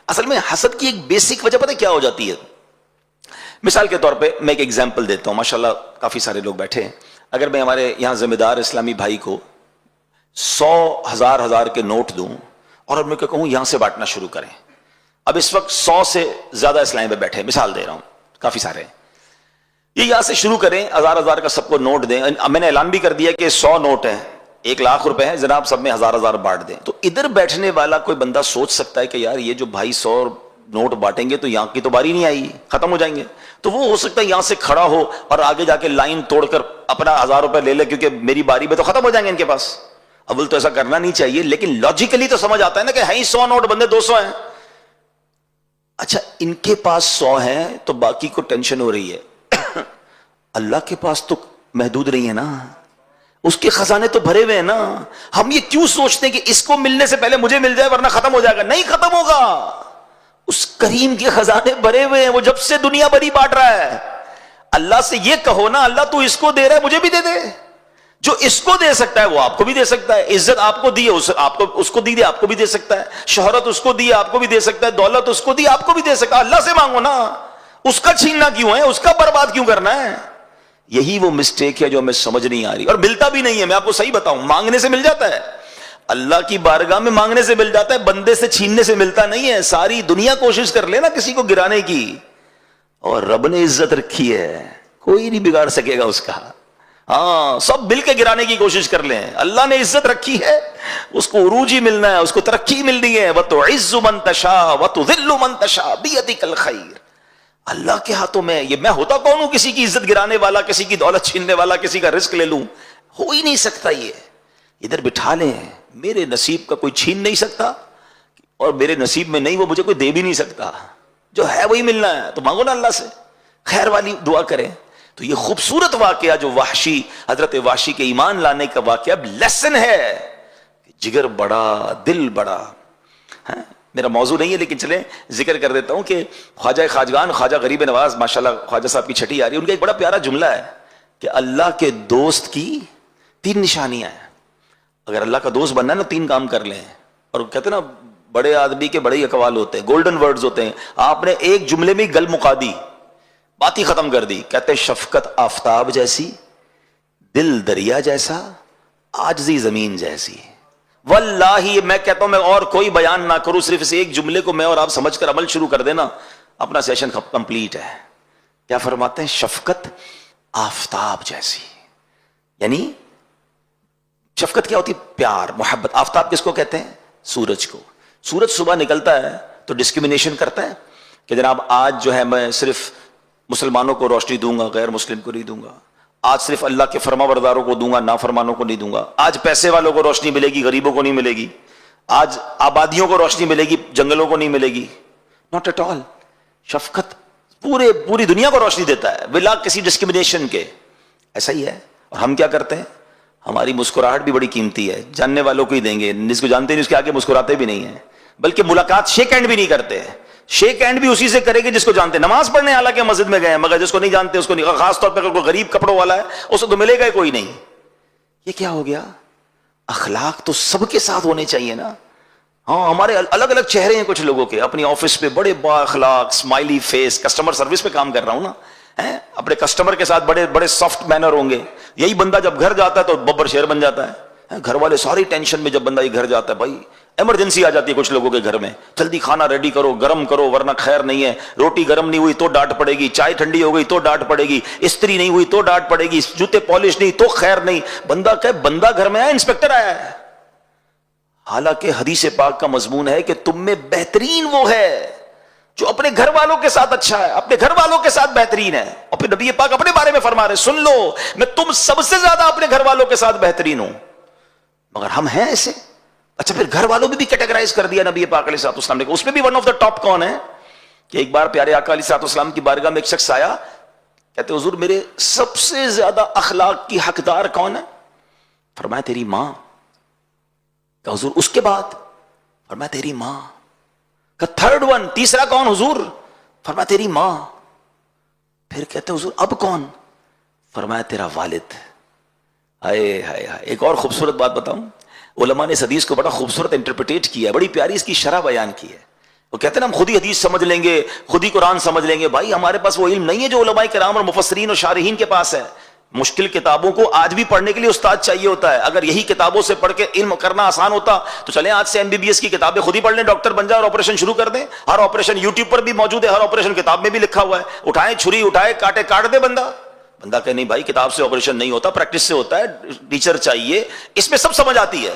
اصل میں حسد کی ایک بیسک وجہ پتہ کیا ہو جاتی ہے. مثال کے طور پہ میں ایک ایگزامپل دیتا ہوں, ماشاءاللہ کافی سارے لوگ بیٹھے ہیں. اگر میں ہمارے یہاں ذمہ دار اسلامی بھائی کو 100,000 کے نوٹ دوں اور میں کہوں یہاں سے بانٹنا شروع کریں. اب اس وقت 100 سے زیادہ اسلامی پہ بیٹھے, مثال دے رہا ہوں, کافی سارے, یہ یہاں سے شروع کریں, 1,000 کا سب کو نوٹ دیں. میں نے اعلان بھی کر دیا کہ 100 نوٹ ہیں, 1,00,000 روپے ہیں, جناب سب میں 1,000 بانٹ دیں. تو ادھر بیٹھنے والا کوئی بندہ سوچ سکتا ہے کہ یار یہ جو بھائی 100 نوٹ بانٹیں گے تو یہاں کی تو باری نہیں آئی, ختم ہو جائیں گے. تو وہ ہو سکتا ہے یہاں سے کھڑا ہو اور آگے جا کے لائن توڑ کر اپنا 1,000 روپے لے لے, کیونکہ میری باری میں تو ختم ہو جائیں گے ان کے پاس. اول تو ایسا کرنا نہیں چاہیے, لیکن لاجیکلی تو سمجھ آتا ہے نا کہ 100 نوٹ بندے 200 ہیں. اچھا ان کے پاس 100 ہیں تو باقی کو ٹینشن ہو رہی ہے, اللہ کے پاس تو محدود نہیں ہے نا, اس کے خزانے تو بھرے ہوئے ہیں نا. ہم یہ کیوں سوچتے ہیں کہ اس کو ملنے سے پہلے مجھے مل جائے ورنہ ختم ہو جائے گا. نہیں ختم ہوگا, اس کریم کے خزانے بھرے ہوئے ہیں, وہ جب سے دنیا بھری بانٹ رہا ہے. اللہ سے یہ کہو نا, اللہ تو اس کو دے رہا ہے مجھے بھی دے دے. جو اس کو دے سکتا ہے وہ آپ کو بھی دے سکتا ہے. عزت آپ کو دی ہے, اس کو دی آپ کو بھی دے سکتا ہے. شہرت اس کو دی ہے آپ کو بھی دے سکتا ہے. دولت اس کو دی آپ کو بھی دے سکتا ہے. اللہ سے مانگو نا, اس کا چھیننا کیوں ہے, اس کا برباد کیوں کرنا ہے. یہی وہ مسٹیک ہے جو ہمیں سمجھ نہیں آ رہی, اور ملتا بھی نہیں ہے. میں آپ کو صحیح بتاؤں, مانگنے سے مل جاتا ہے, اللہ کی بارگاہ میں مانگنے سے مل جاتا ہے, بندے سے چھیننے سے ملتا نہیں ہے. ساری دنیا کوشش کر لے نا کسی کو گرانے کی, اور رب نے عزت رکھی ہے, کوئی نہیں بگاڑ سکے گا اس کا. ہاں سب مل کے گرانے کی کوشش کر لیں, اللہ نے عزت رکھی ہے, اس کو عروج ہی ملنا ہے, اس کو ترقی ملنی ہے. وَتُعِزُّ مَن تَشَاءُ وَتُذِلُّ مَن تَشَاءُ بِيَدِكَ الْخَيْرُ. اللہ کے ہاتھوں میں. یہ میں ہوتا کون ہوں کسی کی عزت گرانے والا, کسی کی دولت چھیننے والا, کسی کا رزق لے لوں, ہو ہی نہیں سکتا. یہ ادھر بٹھا لیں, میرے نصیب کا کوئی چھین نہیں سکتا, اور میرے نصیب میں نہیں وہ مجھے کوئی دے بھی نہیں سکتا. جو ہے وہی ملنا ہے, تو مانگو نا اللہ سے, خیر والی دعا کریں. تو یہ خوبصورت واقعہ جو وحشی, حضرت وحشی کے ایمان لانے کا واقعہ لیسن ہے. جگر بڑا, دل بڑا. میرا موضوع نہیں ہے لیکن چلیں ذکر کر دیتا ہوں کہ خواجہ خواجگان خواجہ غریب نواز ماشاءاللہ خواجہ صاحب کی چھٹی آ رہی ہے, ان کا ایک بڑا پیارا جملہ ہے کہ اللہ کے دوست کی 3 نشانیاں ہیں. اگر اللہ کا دوست بننا ہے نا 3 کام کر لیں. اور کہتے ہیں نا بڑے آدمی کے بڑے ہی اقوال ہوتے ہیں, گولڈن ورڈز ہوتے ہیں. آپ نے ایک جملے میں گل مکا دی, بات ہی ختم کر دی. کہتے شفقت آفتاب جیسی, دل دریا جیسا, عاجزی زمین جیسی. واللہ میں کہتا ہوں میں اور کوئی بیان نہ کروں, صرف اس ایک جملے کو میں اور آپ سمجھ کر عمل شروع کر دینا, اپنا سیشن کمپلیٹ ہے. کیا فرماتے ہیں؟ شفقت آفتاب جیسی. یعنی شفقت کیا ہوتی؟ پیار, محبت. آفتاب کس کو کہتے ہیں؟ سورج کو. سورج صبح نکلتا ہے تو ڈسکریمنیشن کرتا ہے کہ جناب آج جو ہے میں صرف مسلمانوں کو روشنی دوں گا, غیر مسلم کو نہیں دوں گا. آج صرف اللہ کے فرما برداروں کو دوں گا, نافرمانوں کو نہیں دوں گا. آج پیسے والوں کو روشنی ملے گی, غریبوں کو نہیں ملے گی. آج آبادیوں کو روشنی ملے گی, جنگلوں کو نہیں ملے گی. Not at all. شفقت پوری دنیا کو روشنی دیتا ہے بلا کسی ڈسکریمنیشن کے. ایسا ہی ہے. اور ہم کیا کرتے ہیں, ہماری مسکراہٹ بھی بڑی قیمتی ہے, جاننے والوں کو ہی دیں گے, جس کو جانتے نہیں اس کے آگے مسکراتے بھی نہیں ہیں, بلکہ ملاقات شیک ہینڈ بھی نہیں کرتے. شیک ہینڈ بھی اسی سے کرے گے جس کو جانتے. نماز پڑھنے حالانکہ مسجد میں گئے ہیں, مگر جس کو نہیں جانتے اس کو نہیں. خاص طور پہ اگر کوئی غریب کپڑوں والا ہے اس کو تو ملے گا کوئی نہیں. یہ کیا ہو گیا؟ اخلاق تو سب کے ساتھ ہونے چاہیے نا. ہاں, ہمارے الگ الگ چہرے ہیں کچھ لوگوں کے. اپنی آفس پہ بڑے با اخلاق, اسمائلی فیس, کسٹمر سروس پہ کام کر رہا ہوں نا, اپنے کسٹمر کے ساتھ بڑے بڑے سافٹ مینر ہوں گے. یہی بندہ جب گھر جاتا ہے تو ببر شیر بن جاتا ہے. گھر والے ساری ٹینشن میں جب بندہ یہ گھر جاتا ہے, بھائی ایمرجنسی آ جاتی ہے کچھ لوگوں کے گھر میں, جلدی کھانا ریڈی کرو, گرم کرو ورنہ خیر نہیں ہے. روٹی گرم نہیں ہوئی تو ڈانٹ پڑے گی, چائے ٹھنڈی ہو گئی تو ڈانٹ پڑے گی, استری نہیں ہوئی تو ڈانٹ پڑے گی, جوتے پالش نہیں تو خیر نہیں. بندہ کہ بندہ گھر میں آیا, انسپیکٹر آیا ہے. حالانکہ حدیث پاک کا مضمون ہے کہ تم میں بہترین وہ ہے جو اپنے گھر والوں کے ساتھ اچھا ہے, اپنے گھر والوں کے ساتھ بہترین ہے. اور پھر نبی پاک اپنے بارے میں فرما رہے, سن لو میں تم سب سے زیادہ اپنے گھر والوں کے ساتھ بہترین ہوں. مگر ہم ہیں ایسے. اچھا, پھر گھر والوں بھی کیٹیگرائز کر دیا نبی پاک علیہ الصلوۃ والسلام نے. اس میں بھی ون آف دا ٹاپ کون ہے کہ ایک بار پیارے آقا علیہ الصلوۃ والسلام کی بارگاہ میں ایک شخص آیا, کہتے حضور میرے سب سے زیادہ اخلاق کی حقدار کون ہے؟ فرمایا تیری ماں. کہ حضور اس کے بعد؟ فرمایا تیری ماں. کہ تھرڈ ون, تیسرا کون حضور؟ فرمایا تیری ماں. پھر کہتے حضور اب کون؟ فرمایا تیرا والد. ہائے ہائے ہائے. ایک اور خوبصورت بات بتاؤں, علماء نے اس حدیث کو بڑا خوبصورت انٹرپریٹ کیا ہے, بڑی پیاری اس کی شرح بیان کی ہے. وہ کہتے ہیں نا ہم خود ہی حدیث سمجھ لیں گے, خود ہی قرآن سمجھ لیں گے. بھائی ہمارے پاس وہ علم نہیں ہے جو علماء کرام اور مفسرین اور شارحین کے پاس ہے. مشکل کتابوں کو آج بھی پڑھنے کے لیے استاد چاہیے ہوتا ہے. اگر یہی کتابوں سے پڑھ کے علم کرنا آسان ہوتا تو چلیں آج سے MBBS کی کتابیں خود ہی پڑھ لیں, ڈاکٹر بن جائے اور آپریشن شروع کر دیں. ہر آپریشن یوٹیوب پر بھی موجود ہے, ہر آپریشن کتاب میں بھی لکھا ہوا ہے. اٹھائیں چھری, اٹھائے کاٹے, کاٹ دے بندہ. بندہ کہ نہیں بھائی کتاب سے آپریشن نہیں ہوتا, پریکٹس سے ہوتا ہے, ٹیچر چاہیے. اس میں سب سمجھ آتی ہے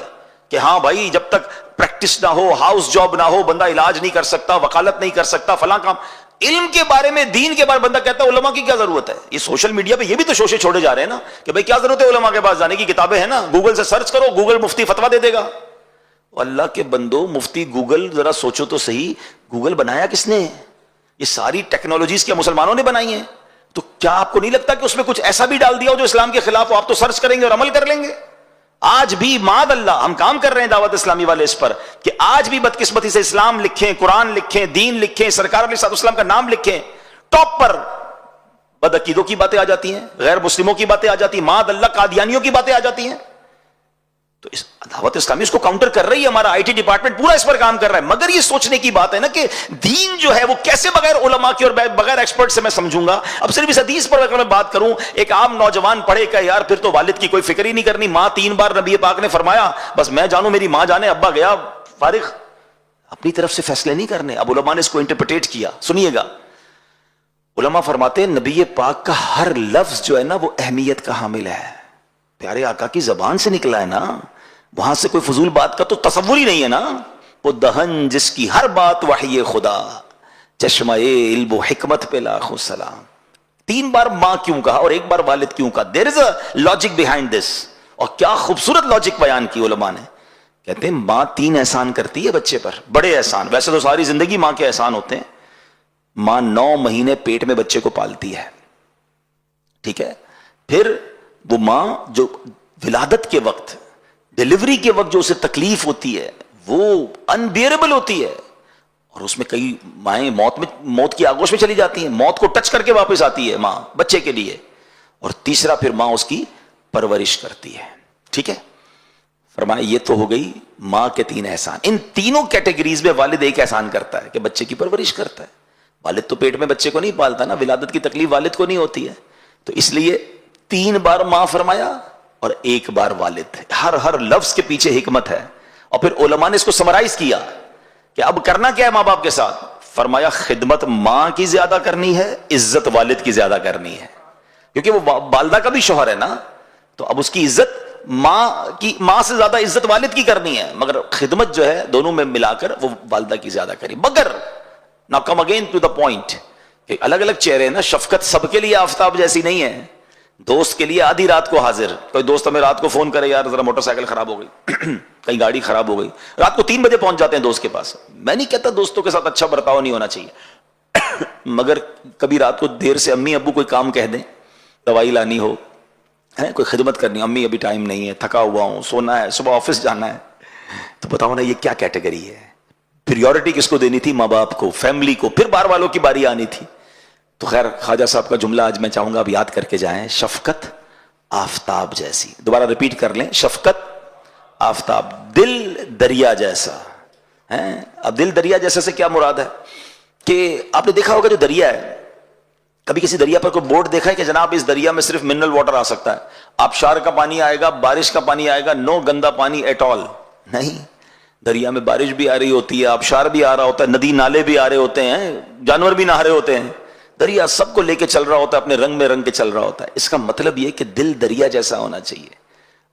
کہ ہاں بھائی جب تک پریکٹس نہ ہو, ہاؤس جاب نہ ہو, بندہ علاج نہیں کر سکتا, وکالت نہیں کر سکتا, فلاں کام. علم کے بارے میں, دین کے بارے میں بندہ کہتا ہے علماء کی کیا ضرورت ہے. یہ سوشل میڈیا پہ یہ بھی تو شوشے چھوڑے جا رہے ہیں نا کہ بھائی کیا ضرورت ہے علماء کے پاس جانے کی, کتابیں ہیں نا, گوگل سے سرچ کرو, گوگل مفتی فتوا دے دے گا. اللہ کے بندو, مفتی گوگل ذرا سوچو تو صحیح, گوگل بنایا کس نے؟ یہ ساری ٹیکنالوجیز کیا مسلمانوں نے بنائی ہیں؟ تو کیا آپ کو نہیں لگتا کہ اس میں کچھ ایسا بھی ڈال دیا ہو جو اسلام کے خلاف ہو؟ آپ تو سرچ کریں گے اور عمل کر لیں گے. آج بھی معاذ اللہ ہم کام کر رہے ہیں دعوت اسلامی والے اس پر کہ آج بھی بدقسمتی سے اسلام لکھیں, قرآن لکھیں, دین لکھیں, سرکار علیہ السلام کا نام لکھیں, ٹاپ پر بدعقیدوں کی باتیں آ جاتی ہیں, غیر مسلموں کی باتیں آ جاتی ہیں, معاذ اللہ قادیانیوں کی باتیں آ جاتی ہیں. تو اس دعوت اسلامی اس کو کاؤنٹر کر رہی ہے, ہمارا IT ڈپارٹمنٹ پورا اس پر کام کر رہا ہے. مگر یہ سوچنے کی بات ہے نا کہ دین جو ہے وہ کیسے بغیر علماء کے اور بغیر ایکسپرٹ سے میں سمجھوں گا. اب صرف اس حدیث پر اگر میں بات کروں, ایک عام نوجوان پڑھے کہ یار پھر تو والد کی کوئی فکر ہی نہیں کرنی, ماں 3 بار نبی پاک نے فرمایا بس میں جانوں میری ماں جانے, ابا گیا فارغ, اپنی طرف سے فیصلے نہیں کرنے. اب علماء نے اس کو انٹرپریٹ کیا, سنیے گا. علماء فرماتے ہیں نبی پاک کا ہر لفظ جو ہے نا وہ اہمیت کا حامل ہے. پیارے آقا کی زبان سے نکلا ہے نا, وہاں سے کوئی فضول بات کا تو تصور ہی نہیں ہے نا. وہ دہن جس کی ہر بات وحی خدا, چشمہ علم و حکمت پہ لاکھوں سلام. 3 بار ماں کیوں کہا اور 1 بار والد کیوں کہا؟ دیر از اے لاجک بیہائنڈ دس. اور کیا خوبصورت لاجک بیان کی علماء نے. کہتے ہیں ماں 3 احسان کرتی ہے بچے پر, بڑے احسان. ویسے تو ساری زندگی ماں کے احسان ہوتے ہیں. ماں 9 مہینے پیٹ میں بچے کو پالتی ہے, ٹھیک ہے. پھر وہ ماں جو ولادت کے وقت, ڈیلیوری کے وقت جو اسے تکلیف ہوتی ہے وہ انبیئربل ہوتی ہے, اور اس میں کئی مائیں موت کی آغوش میں چلی جاتی ہیں, موت کو ٹچ کر کے واپس آتی ہے ماں بچے کے لیے. اور تیسرا پھر ماں اس کی پرورش کرتی ہے, ٹھیک ہے. فرمایا یہ تو ہو گئی ماں کے 3 احسان. ان تینوں کیٹیگریز میں والد ایک احسان کرتا ہے کہ بچے کی پرورش کرتا ہے. والد تو پیٹ میں بچے کو نہیں پالتا نا, ولادت کی تکلیف والد کو نہیں ہوتی ہے. تو اس لیے 3 بار ماں فرمایا اور 1 بار والد. ہر لفظ کے پیچھے حکمت ہے. اور پھر علماء نے اس کو سمرائز کیا کہ اب کرنا کیا ہے ماں باپ کے ساتھ. فرمایا خدمت ماں کی زیادہ کرنی ہے, عزت والد کی زیادہ کرنی ہے, کیونکہ وہ والدہ کا بھی شوہر ہے نا. تو اب اس کی عزت ماں سے زیادہ عزت والد کی کرنی ہے, مگر خدمت جو ہے دونوں میں ملا کر وہ والدہ کی زیادہ کری. مگر نا come again to the point کہ الگ الگ چہرے ہیں نا, شفقت سب کے لیے آفتاب جیسی نہیں ہے. دوست کے لیے آدھی رات کو حاضر. کوئی دوست ہمیں رات کو فون کرے یار ذرا موٹر سائیکل خراب ہو گئی کہیں گاڑی خراب ہو گئی, رات کو 3 بجے پہنچ جاتے ہیں دوست کے پاس. میں نہیں کہتا دوستوں کے ساتھ اچھا برتاؤ نہیں ہونا چاہیے مگر کبھی رات کو دیر سے امی ابو کوئی کام کہہ دیں, دوائی لانی ہو, کوئی خدمت کرنی, امی ابھی ٹائم نہیں ہے, تھکا ہوا ہوں, سونا ہے, صبح آفس جانا ہے, تو بتاؤ نا یہ کیا کیٹیگری ہے. پریورٹی کس کو دینی تھی؟ ماں باپ کو, فیملی کو, پھر بار والوں کی باری آنی تھی. تو خیر خواجہ صاحب کا جملہ آج میں چاہوں گا آپ یاد کر کے جائیں, شفقت آفتاب جیسی. دوبارہ ریپیٹ کر لیں, شفقت آفتاب, دل دریا جیسا. اب دل دریا جیسا سے کیا مراد ہے کہ آپ نے دیکھا ہوگا جو دریا ہے, کبھی کسی دریا پر کوئی بورڈ دیکھا ہے کہ جناب اس دریا میں صرف منرل واٹر آ سکتا ہے, آبشار کا پانی آئے گا, بارش کا پانی آئے گا, نو گندا پانی ایٹ آل نہیں. دریا میں بارش بھی آ رہی ہوتی ہے, آبشار بھی آ رہا ہوتا ہے, ندی نالے بھی آ رہے ہوتے ہیں, جانور بھی نہا رہے ہوتے ہیں. دریا سب کو لے کے چل رہا ہوتا ہے, اپنے رنگ میں رنگ کے چل رہا ہوتا ہے. اس کا مطلب یہ کہ دل دریا جیسا ہونا چاہیے.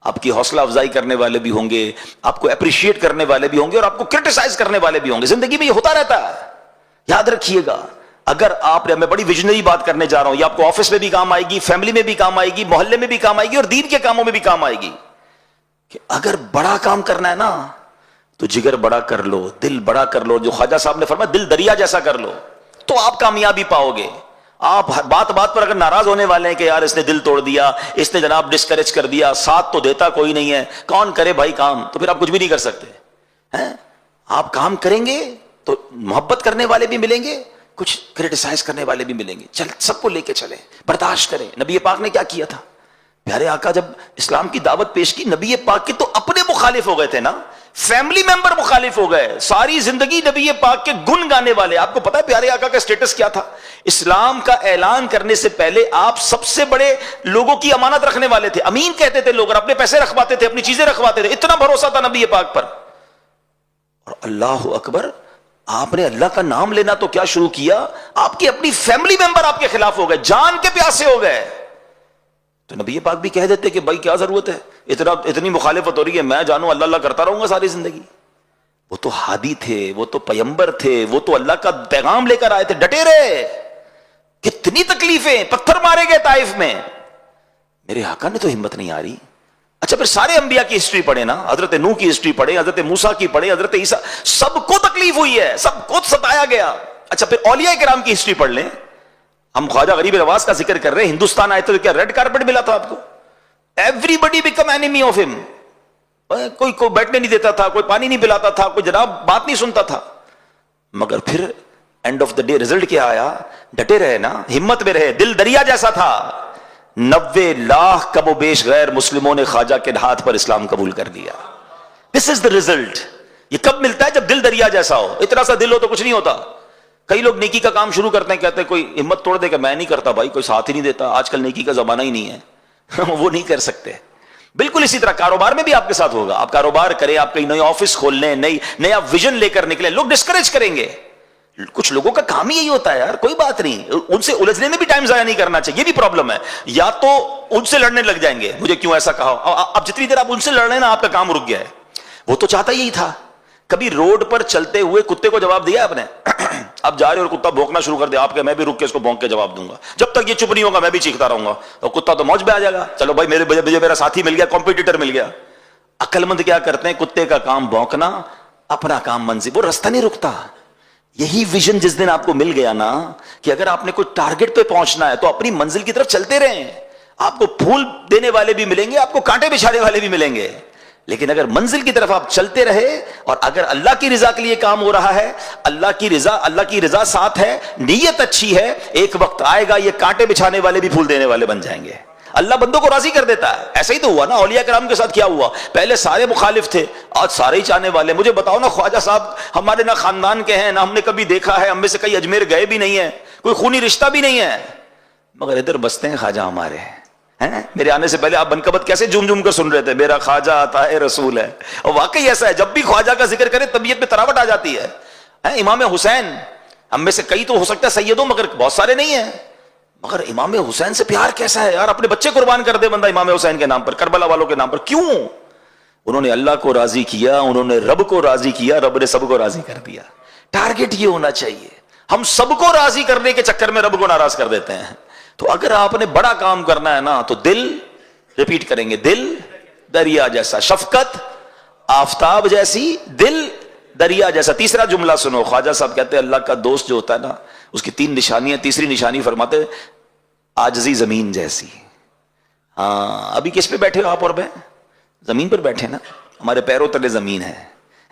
آپ کی حوصلہ افزائی کرنے والے بھی ہوں گے, آپ کو اپریشیٹ کرنے والے بھی ہوں گے, اور آپ کو کرٹیسائز کرنے والے بھی ہوں گے. زندگی میں یہ ہوتا رہتا ہے, یاد رکھیے گا. اگر آپ نے, میں بڑی ویژنری بات کرنے جا رہا ہوں, یہ آپ کو آفس میں بھی کام آئے گی, فیملی میں بھی کام آئے گی, محلے میں بھی کام آئے گی, اور دین کے کاموں میں بھی کام آئے گی, کہ اگر بڑا کام کرنا ہے نا تو جگر بڑا کر لو, دل بڑا کر لو. جو خواجہ صاحب نے فرمایا دل دریا جیسا کر لو, تو آپ کامیابی پاؤ گے. آپ بات بات پر اگر ناراض ہونے والے ہیں کہ یار اس نے دل توڑ دیا, اس نے جناب ڈسکریج کر دیا, ساتھ تو دیتا کوئی نہیں ہے, کون کرے بھائی کام, تو پھر آپ کچھ بھی نہیں کر سکتے. آپ کام کریں گے تو محبت کرنے والے بھی ملیں گے, کچھ کرٹیسائز کرنے والے بھی ملیں گے. چل سب کو لے کے چلیں, برداشت کریں. نبی پاک نے کیا کیا تھا؟ پیارے آقا جب اسلام کی دعوت پیش کی, نبی پاک کے تو اپنے مخالف ہو گئے تھے نا, فیملی ممبر مخالف ہو گئے, ساری زندگی نبی پاک کے گن گانے والے. آپ کو پتا ہے پیارے آقا کا سٹیٹس کیا تھا؟ اسلام کا اعلان کرنے سے پہلے آپ سب سے بڑے لوگوں کی امانت رکھنے والے تھے. امین کہتے تھے لوگ, اور اپنے پیسے رکھواتے تھے, اپنی چیزیں رکھواتے تھے. اتنا بھروسہ تھا نبی پاک پر. اور اللہ اکبر, آپ نے اللہ کا نام لینا تو کیا شروع کیا, آپ کی اپنی فیملی ممبر آپ کے خلاف ہو گئے, جان کے پیاسے ہو گئے. تو نبی پاک بھی کہہ دیتے کہ بھائی کیا ضرورت ہے, اتنی مخالفت ہو رہی ہے, میں جانوں اللہ اللہ کرتا رہوں گا ساری زندگی. وہ تو ہادی تھے, وہ تو پیمبر تھے, وہ تو اللہ کا پیغام لے کر آئے تھے, ڈٹے رہے. کتنی تکلیفیں, پتھر مارے گئے طائف میں, میرے آقا نے تو ہمت نہیں آ رہی. اچھا پھر سارے انبیاء کی ہسٹری پڑھے نا, حضرت نوح کی ہسٹری پڑھے, حضرت موسیٰ کی پڑھے, حضرت عیسیٰ, سب کو تکلیف ہوئی ہے, سب کو ستایا گیا. اچھا پھر اولیاء کرام کی ہسٹری پڑھ لیں. ہم خواجہ غریب نواز کا ذکر کر رہے ہیں, ہندوستان آئے تو کیا ریڈ کارپٹ ملا تھا آپ کو؟ Everybody become enemy of him. کوئی بیٹھنے نہیں دیتا تھا, کوئی پانی نہیں پلاتا تھا, کوئی جناب بات نہیں سنتا تھا. مگر پھر and of the day result کیا آیا؟ ڈٹے رہے نا, ہمت میں رہے, دل دریا جیسا تھا. 90 لاکھ کم و بیش غیر مسلموں نے خواجہ کے ہاتھ پر اسلام قبول کر لیا. دس از دا ریزلٹ. یہ کب ملتا ہے؟ جب دل دریا جیسا ہو. اتنا سا دل ہو تو کچھ نہیں ہوتا. کئی لوگ نیکی کا کام شروع کرتے ہیں, کہتے ہیں کوئی ہمت توڑ دے کہ میں نہیں کرتا بھائی, کوئی ساتھ ہی نہیں دیتا, آج کل نیکی کا زمانہ ہی نہیں ہے وہ نہیں کر سکتے. بالکل اسی طرح کاروبار میں بھی آپ کے ساتھ ہوگا. آپ کاروبار کریں, آپ کہیں نئے آفس کھول لیں, نیا ویژن لے کر نکلیں, لوگ ڈسکریج کریں گے. کچھ لوگوں کا کام ہی یہی ہوتا ہے یار, کوئی بات نہیں, ان سے الجھنے میں بھی ٹائم ضائع نہیں کرنا چاہیے. یہ بھی پرابلم ہے, یا تو ان سے لڑنے لگ جائیں گے, مجھے کیوں ایسا کہا. اب جتنی دیر آپ ان سے لڑ رہے ہیں نا, آپ کا کام رک گیا ہے. وہ تو چاہتا یہی تھا. کبھی روڈ پر چلتے ہوئے کتے کو جواب دیا آپ نے؟ اب جا رہے اور کتا بھونکنا شروع کر دیا, آپ کہ میں بھی رک کے اس کو بھونک کے جواب دوں گا, جب تک یہ چپ نہیں ہوگا میں بھی چیختا رہوں گا. اور کتا تو موج میں آ جائے گا, چلو بھائی میرا ساتھی مل گیا, کمپیٹیٹر مل گیا. عقل مند کیا کرتے ہیں, کتے کا کام بھونکنا, اپنا کام منزل, وہ رستہ نہیں رکتا. یہی ویژن جس دن آپ کو مل گیا نا کہ اگر آپ نے کوئی ٹارگٹ پہ پہنچنا ہے تو اپنی منزل کی طرف چلتے رہیں. آپ کو پھول دینے والے بھی ملیں گے, آپ کو کانٹے بچھانے والے بھی ملیں گے, لیکن اگر منزل کی طرف آپ چلتے رہے, اور اگر اللہ کی رضا کے لیے کام ہو رہا ہے, اللہ کی رضا ساتھ ہے, نیت اچھی ہے, ایک وقت آئے گا یہ کانٹے بچھانے والے بھی پھول دینے والے بن جائیں گے. اللہ بندوں کو راضی کر دیتا ہے. ایسا ہی تو ہوا نا اولیاء کرام کے ساتھ. کیا ہوا؟ پہلے سارے مخالف تھے, آج سارے ہی چاہنے والے. مجھے بتاؤ نا, خواجہ صاحب ہمارے نہ خاندان کے ہیں, نہ ہم نے کبھی دیکھا ہے, ہم میں سے کئی اجمیر گئے بھی نہیں ہیں, کوئی خونی رشتہ بھی نہیں ہے, مگر ادھر بستے ہیں خواجہ ہمارے ہیں. میرے آنے سے پہلے آپ بنکبت کیسے جھوم جھوم کر سن رہے تھے, میرا خواجہ آتا ہے رسول ہے. اور واقعی ایسا ہے, جب بھی خواجہ کا ذکر کرے طبیعت میں تراوٹ آ جاتی ہے. امام حسین, ہم میں سے کئی تو ہو سکتا ہے سیدوں, مگر بہت سارے نہیں ہیں, مگر امام حسین سے پیار کیسا ہے یار, اپنے بچے قربان کر دے بندہ امام حسین کے نام پر, کربلا والوں کے نام پر. کیوں؟ انہوں نے اللہ کو راضی کیا, انہوں نے رب کو راضی کیا, رب نے سب کو راضی کر دیا. ٹارگٹ یہ ہونا چاہیے. ہم سب کو راضی کرنے کے چکر میں رب کو ناراض کر دیتے ہیں. تو اگر آپ نے بڑا کام کرنا ہے نا تو دل، ریپیٹ کریں گے، دل دریا جیسا، شفقت آفتاب جیسی، دل دریا جیسا۔ تیسرا جملہ سنو، خواجہ صاحب کہتے ہیں اللہ کا دوست جو ہوتا ہے نا اس کی 3 نشانیاں، تیسری نشانی فرماتے عاجزی زمین جیسی۔ ہاں ابھی کس پہ بیٹھے ہو آپ اور میں؟ زمین پر بیٹھے نا، ہمارے پیروں تلے زمین ہے۔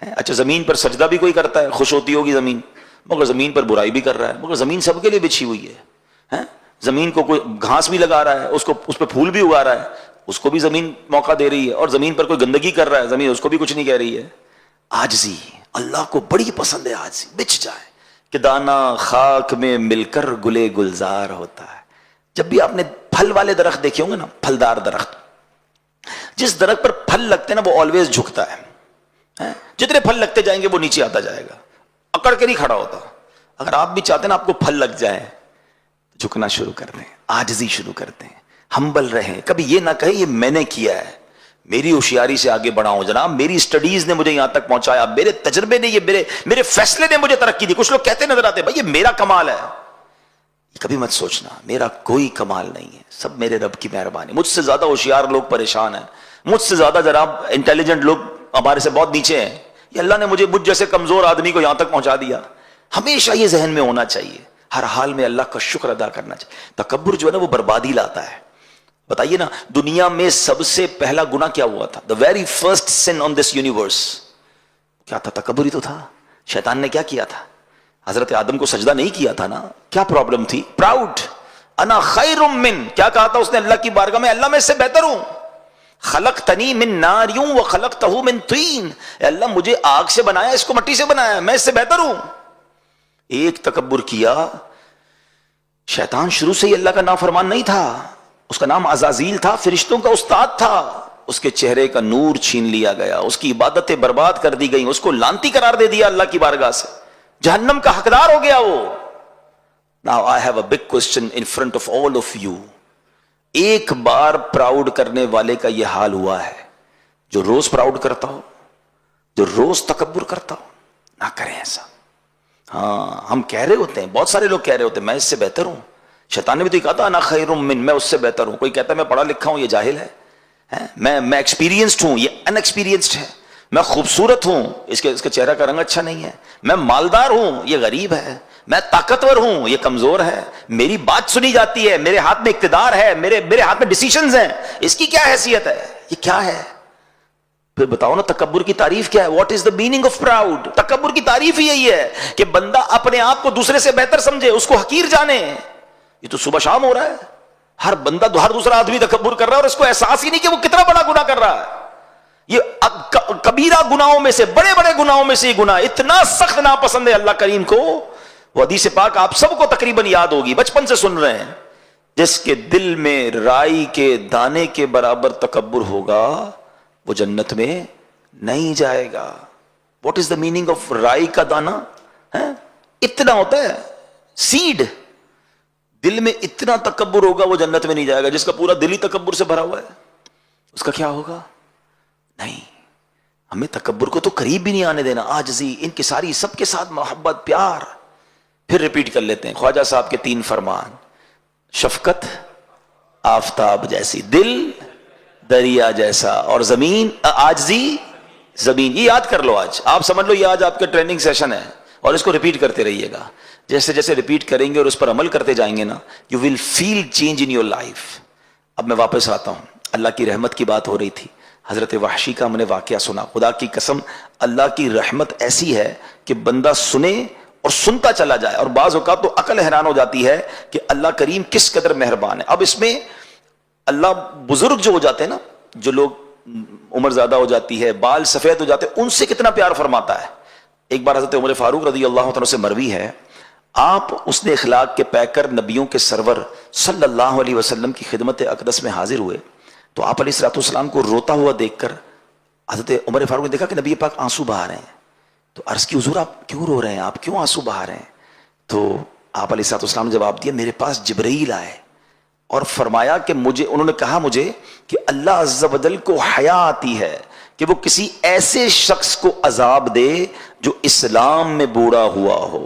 اچھا زمین پر سجدہ بھی کوئی کرتا ہے، خوش ہوتی ہوگی زمین، مگر زمین پر برائی بھی کر رہا ہے، مگر زمین سب کے لیے بچھی ہوئی ہے۔ زمین کو کوئی گھاس بھی لگا رہا ہے، اس پہ پھول بھی اگا رہا ہے، اس کو بھی زمین موقع دے رہی ہے، اور زمین پر کوئی گندگی کر رہا ہے زمین اس کو بھی کچھ نہیں کہہ رہی ہے۔ عاجزی اللہ کو بڑی پسند ہے، عاجزی بچ جائے کہ دانا خاک میں مل کر گلے گلزار ہوتا ہے۔ جب بھی آپ نے پھل والے درخت دیکھے ہوں گے نا، پھلدار درخت، جس درخت پر پھل لگتے ہیں نا وہ آلویز جھکتا ہے، جتنے پھل لگتے جائیں گے وہ نیچے آتا جائے گا، اکڑ کے نہیں کھڑا ہوتا۔ اگر آپ بھی چاہتے ہیں نا آپ کو پھل لگ جائے، جھکنا شروع کر دیں، عاجزی شروع کر دیں، ہمبل رہیں۔ کبھی یہ نہ کہیں یہ میں نے کیا ہے، میری ہوشیاری سے آگے بڑھا ہوں جناب، میری سٹڈیز نے مجھے یہاں تک پہنچایا، میرے تجربے نے، یہ میرے فیصلے نے مجھے ترقی دی۔ کچھ لوگ کہتے نظر آتے بھائی یہ میرا کمال ہے، کبھی مت سوچنا میرا کوئی کمال نہیں ہے، سب میرے رب کی مہربانی۔ مجھ سے زیادہ ہوشیار لوگ پریشان ہیں، مجھ سے زیادہ جناب انٹیلیجنٹ لوگ ہمارے سے بہت نیچے ہیں، یہ اللہ نے مجھ جیسے کمزور آدمی کو یہاں تک پہنچا دیا۔ ہمیشہ یہ ذہن میں ہونا چاہیے، ہر حال میں اللہ کا شکر ادا کرنا چاہیے۔ تکبر جو ہے نا وہ بربادی لاتا ہے۔ بتائیے نا دنیا میں سب سے پہلا گناہ کیا ہوا تھا؟ the very first sin on this universe کیا تھا؟ تکبر ہی تو تھا۔ شیطان نے کیا کیا تھا؟ حضرت آدم کو سجدہ نہیں کیا تھا نا، کیا پرابلم تھی؟ پراؤڈ، انا خیر من، کیا کہا تھا اس نے اللہ کی بارگاہ میں؟ اللہ میں اس سے بہتر ہوں۔ خلقتنی من نار وخلقتہ من طین، اے اللہ مجھے آگ سے بنایا، اس کو مٹی سے بنایا، میں اس سے بہتر ہوں۔ ایک تکبر کیا۔ شیطان شروع سے ہی اللہ کا نافرمان نہیں تھا، اس کا نام عزازیل تھا، فرشتوں کا استاد تھا، اس کے چہرے کا نور چھین لیا گیا، اس کی عبادتیں برباد کر دی گئیں، اس کو لعنتی قرار دے دیا اللہ کی بارگاہ سے، جہنم کا حقدار ہو گیا وہ۔ Now I have a big question in front of all of you۔ ایک بار پراؤڈ کرنے والے کا یہ حال ہوا ہے، جو روز پراؤڈ کرتا ہو، جو روز تکبر کرتا ہو، نہ کریں ایسا۔ ہاں ہم کہہ رہے ہوتے ہیں، بہت سارے لوگ کہہ رہے ہوتے ہیں میں اس سے بہتر ہوں، شیطان نے بھی تو کہا تھا انا خیر من، میں اس سے بہتر ہوں۔ کوئی کہتا ہے میں پڑھا لکھا ہوں، یہ جاہل ہے، میں ایکسپیرینسڈ ہوں، یہ ان ایکسپیرینسڈ ہے۔ میں خوبصورت ہوں، اس کے چہرہ کا رنگ اچھا نہیں ہے۔ میں مالدار ہوں، یہ غریب ہے۔ میں طاقتور ہوں، یہ کمزور ہے۔ میری بات سنی جاتی ہے، میرے ہاتھ میں اقتدار ہے، میرے ہاتھ میں ڈیسیشنز ہیں، اس کی کیا حیثیت ہے؟ یہ کیا ہے؟ پھر بتاؤ نا تکبر کی تعریف کیا ہے؟ What is the meaning of proud? تکبر کی تعریف ہی یہی ہے کہ بندہ اپنے آپ کو دوسرے سے بہتر سمجھے، اس کو حقیر جانے۔ یہ تو صبح شام ہو رہا ہے، ہر بندہ ہر دوسرا آدمی تکبر کر رہا ہے اور اس کو احساس ہی نہیں کہ وہ کتنا بڑا گناہ کر رہا ہے۔ یہ کبیرہ گناہوں میں سے، بڑے بڑے گناہوں میں سے یہ گناہ اتنا سخت ناپسند ہے اللہ کریم کو۔ وہ حدیث پاک آپ سب کو تقریباً یاد ہوگی، بچپن سے سن رہے ہیں، جس کے دل میں رائی کے دانے کے برابر تکبر ہوگا وہ جنت میں نہیں جائے گا۔ What is the meaning of رائی کا دانا؟ اتنا ہوتا ہے سیڈ، دل میں اتنا تکبر ہوگا وہ جنت میں نہیں جائے گا۔ جس کا پورا دل ہی تکبر سے بھرا ہوا ہے اس کا کیا ہوگا؟ نہیں، ہمیں تکبر کو تو قریب بھی نہیں آنے دینا۔ عاجزی، انکساری، سب کے ساتھ محبت، پیار۔ پھر ریپیٹ کر لیتے ہیں خواجہ صاحب کے 3 فرمان، شفقت آفتاب جیسی، دل دریا جیسا، اور زمین عاجزی زمین۔ یہ یاد کر لو، آج آپ سمجھ لو یہ آج آپ کا ٹریننگ سیشن ہے، اور اس کو ریپیٹ کرتے رہیے گا۔ جیسے جیسے ریپیٹ کریں گے اور اس پر عمل کرتے جائیں گے نا، you will feel change in your life. اب میں واپس آتا ہوں، اللہ کی رحمت کی بات ہو رہی تھی، حضرت وحشی کا ہم نے واقعہ سنا۔ خدا کی قسم اللہ کی رحمت ایسی ہے کہ بندہ سنے اور سنتا چلا جائے، اور بعض اوقات تو عقل حیران ہو جاتی ہے کہ اللہ کریم کس قدر مہربان ہے۔ اب اس میں اللہ بزرگ جو ہو جاتے ہیں نا، جو لوگ عمر زیادہ ہو جاتی ہے، بال سفید ہو جاتے ہیں، ان سے کتنا پیار فرماتا ہے۔ ایک بار حضرت عمر فاروق رضی اللہ عنہ سے مروی ہے، آپ اس نے اخلاق کے پیکر نبیوں کے سرور صلی اللہ علیہ وسلم کی خدمت اقدس میں حاضر ہوئے، تو آپ علیہ الصلوۃ والسلام کو روتا ہوا دیکھ کر حضرت عمر فاروق نے دیکھا کہ نبی پاک آنسو بہا رہے ہیں، تو عرض کی حضور آپ کیوں رو رہے ہیں، آپ کیوں آنسو بہا رہے ہیں؟ تو آپ علیہ الصلوۃ والسلام نے جواب دیا، میرے پاس جبرائیل آئے اور فرمایا کہ انہوں نے کہا مجھے کہ اللہ عز و جل کو حیا آتی ہے کہ وہ کسی ایسے شخص کو عذاب دے جو اسلام میں بوڑھا ہوا ہو۔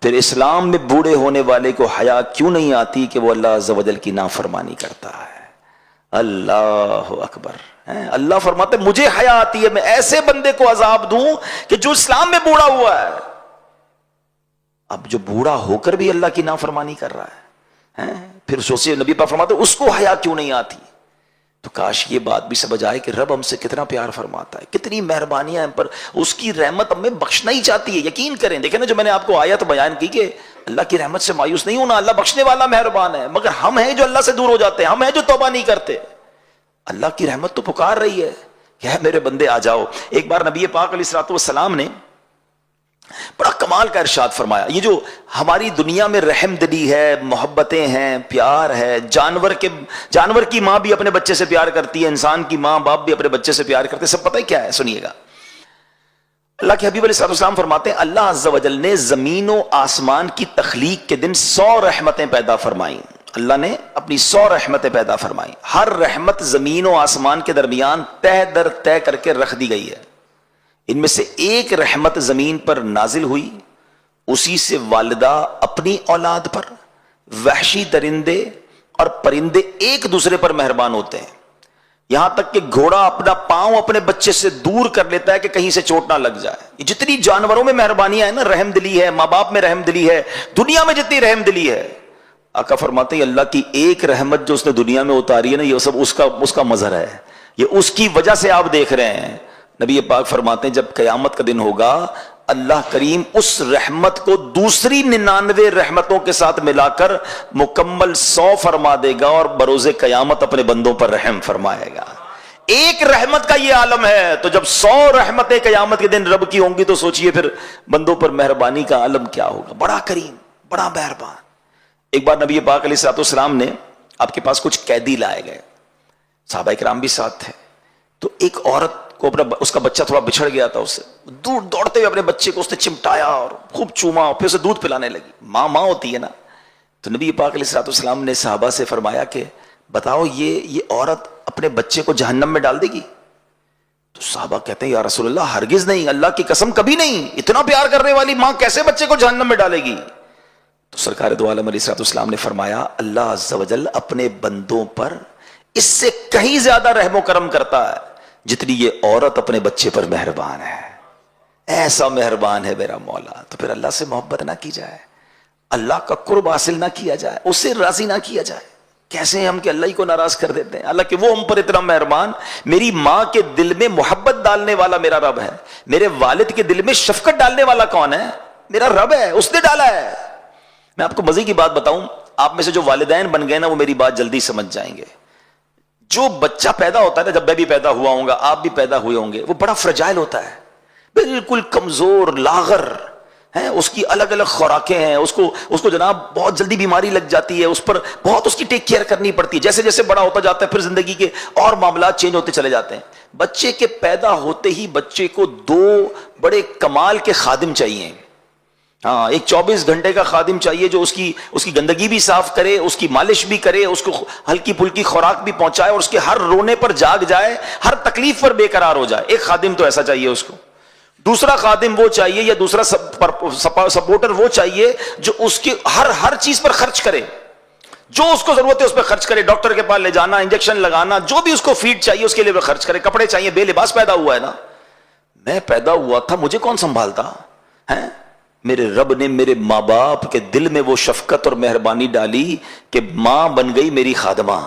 پھر اسلام میں بوڑھے ہونے والے کو حیا کیوں نہیں آتی کہ وہ اللہ عز و جل کی نافرمانی کرتا ہے؟ اللہ اکبر. اللہ فرماتے مجھے حیا آتی ہے میں ایسے بندے کو عذاب دوں کہ جو اسلام میں بوڑھا ہوا ہے. اب جو بوڑھا ہو کر بھی اللہ کی نافرمانی کر رہا ہے پھر سوچئے نبی پاک فرماتے اس کو حیا کیوں نہیں آتی؟ تو کاش یہ بات بھی سمجھ آئے کہ رب ہم سے کتنا پیار فرماتا ہے, کتنی مہربانیاں ہم پر, اس کی رحمت ہمیں بخشنا ہی چاہتی ہے. یقین کریں, دیکھیں نا جو میں نے آپ کو آیت بیان کی کہ اللہ کی رحمت سے مایوس نہیں ہونا, اللہ بخشنے والا مہربان ہے. مگر ہم ہیں جو اللہ سے دور ہو جاتے ہیں, ہم ہیں جو توبہ نہیں کرتے. اللہ کی رحمت تو پکار رہی ہے کہ میرے بندے آ جاؤ. ایک بار نبی پاک علیہ الصلوۃ والسلام نے بڑا کمال کا ارشاد فرمایا. یہ جو ہماری دنیا میں رحم دلی ہے, محبتیں ہیں, پیار ہے, جانور کی ماں بھی اپنے بچے سے پیار کرتی ہے, انسان کی ماں باپ بھی اپنے بچے سے پیار کرتے ہیں, سب پتہ ہے کیا ہے؟ سنیے گا. اللہ کے حبیب علیہ السلام فرماتے ہیں اللہ عز و جل نے زمین و آسمان کی تخلیق کے دن 100 رحمتیں پیدا فرمائیں. اللہ نے اپنی 100 رحمتیں پیدا فرمائیں. ہر رحمت زمین و آسمان کے درمیان تہ در تہ کر کے رکھ دی گئی ہے. ان میں سے ایک رحمت زمین پر نازل ہوئی, اسی سے والدہ اپنی اولاد پر, وحشی درندے اور پرندے ایک دوسرے پر مہربان ہوتے ہیں. یہاں تک کہ گھوڑا اپنا پاؤں اپنے بچے سے دور کر لیتا ہے کہ کہیں سے چوٹ نہ لگ جائے. یہ جتنی جانوروں میں مہربانیاں ہیں نا, رحم دلی ہے, ماں باپ میں رحم دلی ہے, دنیا میں جتنی رحم دلی ہے, آقا فرماتے ہیں اللہ کی ایک رحمت جو اس نے دنیا میں اتاری ہے نا, یہ سب اس کا مظہر ہے, یہ اس کی وجہ سے آپ دیکھ رہے ہیں. نبی پاک فرماتے ہیں جب قیامت کا دن ہوگا اللہ کریم اس رحمت کو دوسری 99 رحمتوں کے ساتھ ملا کر مکمل 100 فرما دے گا اور بروز قیامت اپنے بندوں پر رحم فرمائے گا. ایک رحمت کا یہ عالم ہے, تو جب 100 رحمتیں قیامت کے دن رب کی ہوں گی تو سوچئے پھر بندوں پر مہربانی کا عالم کیا ہوگا. بڑا کریم, بڑا مہربان. ایک بار نبی پاک علیہ السلام نے آپ کے پاس کچھ قیدی لائے گئے, صحابہ کرام بھی ساتھ تھے. تو ایک عورت کو اس کا بچہ تھوڑا بچھڑ گیا تھا, اس سے دور دوڑتے ہوئے اپنے بچے کو اس نے چمٹایا اور خوب چوما, پھر اسے دودھ پلانے لگی. ماں ہوتی ہے نا. تو نبی پاک علیہ السلام نے صحابہ سے فرمایا کہ بتاؤ یہ عورت اپنے بچے کو جہنم میں ڈال دے گی؟ تو صحابہ کہتے ہیں یا رسول اللہ ہرگز نہیں, اللہ کی قسم کبھی نہیں. اتنا پیار کرنے والی ماں کیسے بچے کو جہنم میں ڈالے گی؟ تو سرکار دو عالم علیہ السلام نے فرمایا اللہ عز و جل اپنے بندوں پر اس سے کہیں زیادہ رحم و کرم کرتا ہے جتنی یہ عورت اپنے بچے پر مہربان ہے. ایسا مہربان ہے میرا مولا. تو پھر اللہ سے محبت نہ کی جائے, اللہ کا قرب حاصل نہ کیا جائے, اس سے راضی نہ کیا جائے. کیسے ہم کہ اللہ ہی کو ناراض کر دیتے ہیں. اللہ کہ وہ ہم پر اتنا مہربان, میری ماں کے دل میں محبت ڈالنے والا میرا رب ہے. میرے والد کے دل میں شفقت ڈالنے والا کون ہے؟ میرا رب ہے, اس نے ڈالا ہے. میں آپ کو مزے کی بات بتاؤں, آپ میں سے جو والدین بن گئے نا وہ میری بات جلدی سمجھ جائیں گے. جو بچہ پیدا ہوتا ہے نا, جب میں بھی پیدا ہوا ہوں گا, آپ بھی پیدا ہوئے ہوں گے, وہ بڑا فرجائل ہوتا ہے, بالکل کمزور لاغر ہے. اس کی الگ الگ خوراکیں ہیں, اس کو جناب بہت جلدی بیماری لگ جاتی ہے, اس پر بہت اس کی ٹیک کیئر کرنی پڑتی ہے. جیسے جیسے بڑا ہوتا جاتا ہے پھر زندگی کے اور معاملات چینج ہوتے چلے جاتے ہیں. بچے کے پیدا ہوتے ہی بچے کو 2 بڑے کمال کے خادم چاہیے. ہاں, ایک 24 گھنٹے کا خادم چاہیے جو اس کی گندگی بھی صاف کرے, اس کی مالش بھی کرے, اس کو ہلکی پھلکی خوراک بھی پہنچائے, اور اس کے ہر رونے پر جاگ جائے, ہر تکلیف پر بے قرار ہو جائے. ایک خادم تو ایسا چاہیے اس کو. دوسرا خادم وہ چاہیے یا دوسرا سپورٹر وہ چاہیے جو اس کی ہر چیز پر خرچ کرے, جو اس کو ضرورت ہے اس پہ خرچ کرے. ڈاکٹر کے پاس لے جانا, انجیکشن لگانا, جو بھی اس کو فیڈ چاہیے اس کے لیے وہ خرچ کرے. کپڑے چاہیے, بے لباس پیدا ہوا ہے نا. میں پیدا ہوا تھا, مجھے کون سنبھالتا ہے؟ میرے رب نے میرے ماں باپ کے دل میں وہ شفقت اور مہربانی ڈالی کہ ماں بن گئی میری خادمہ.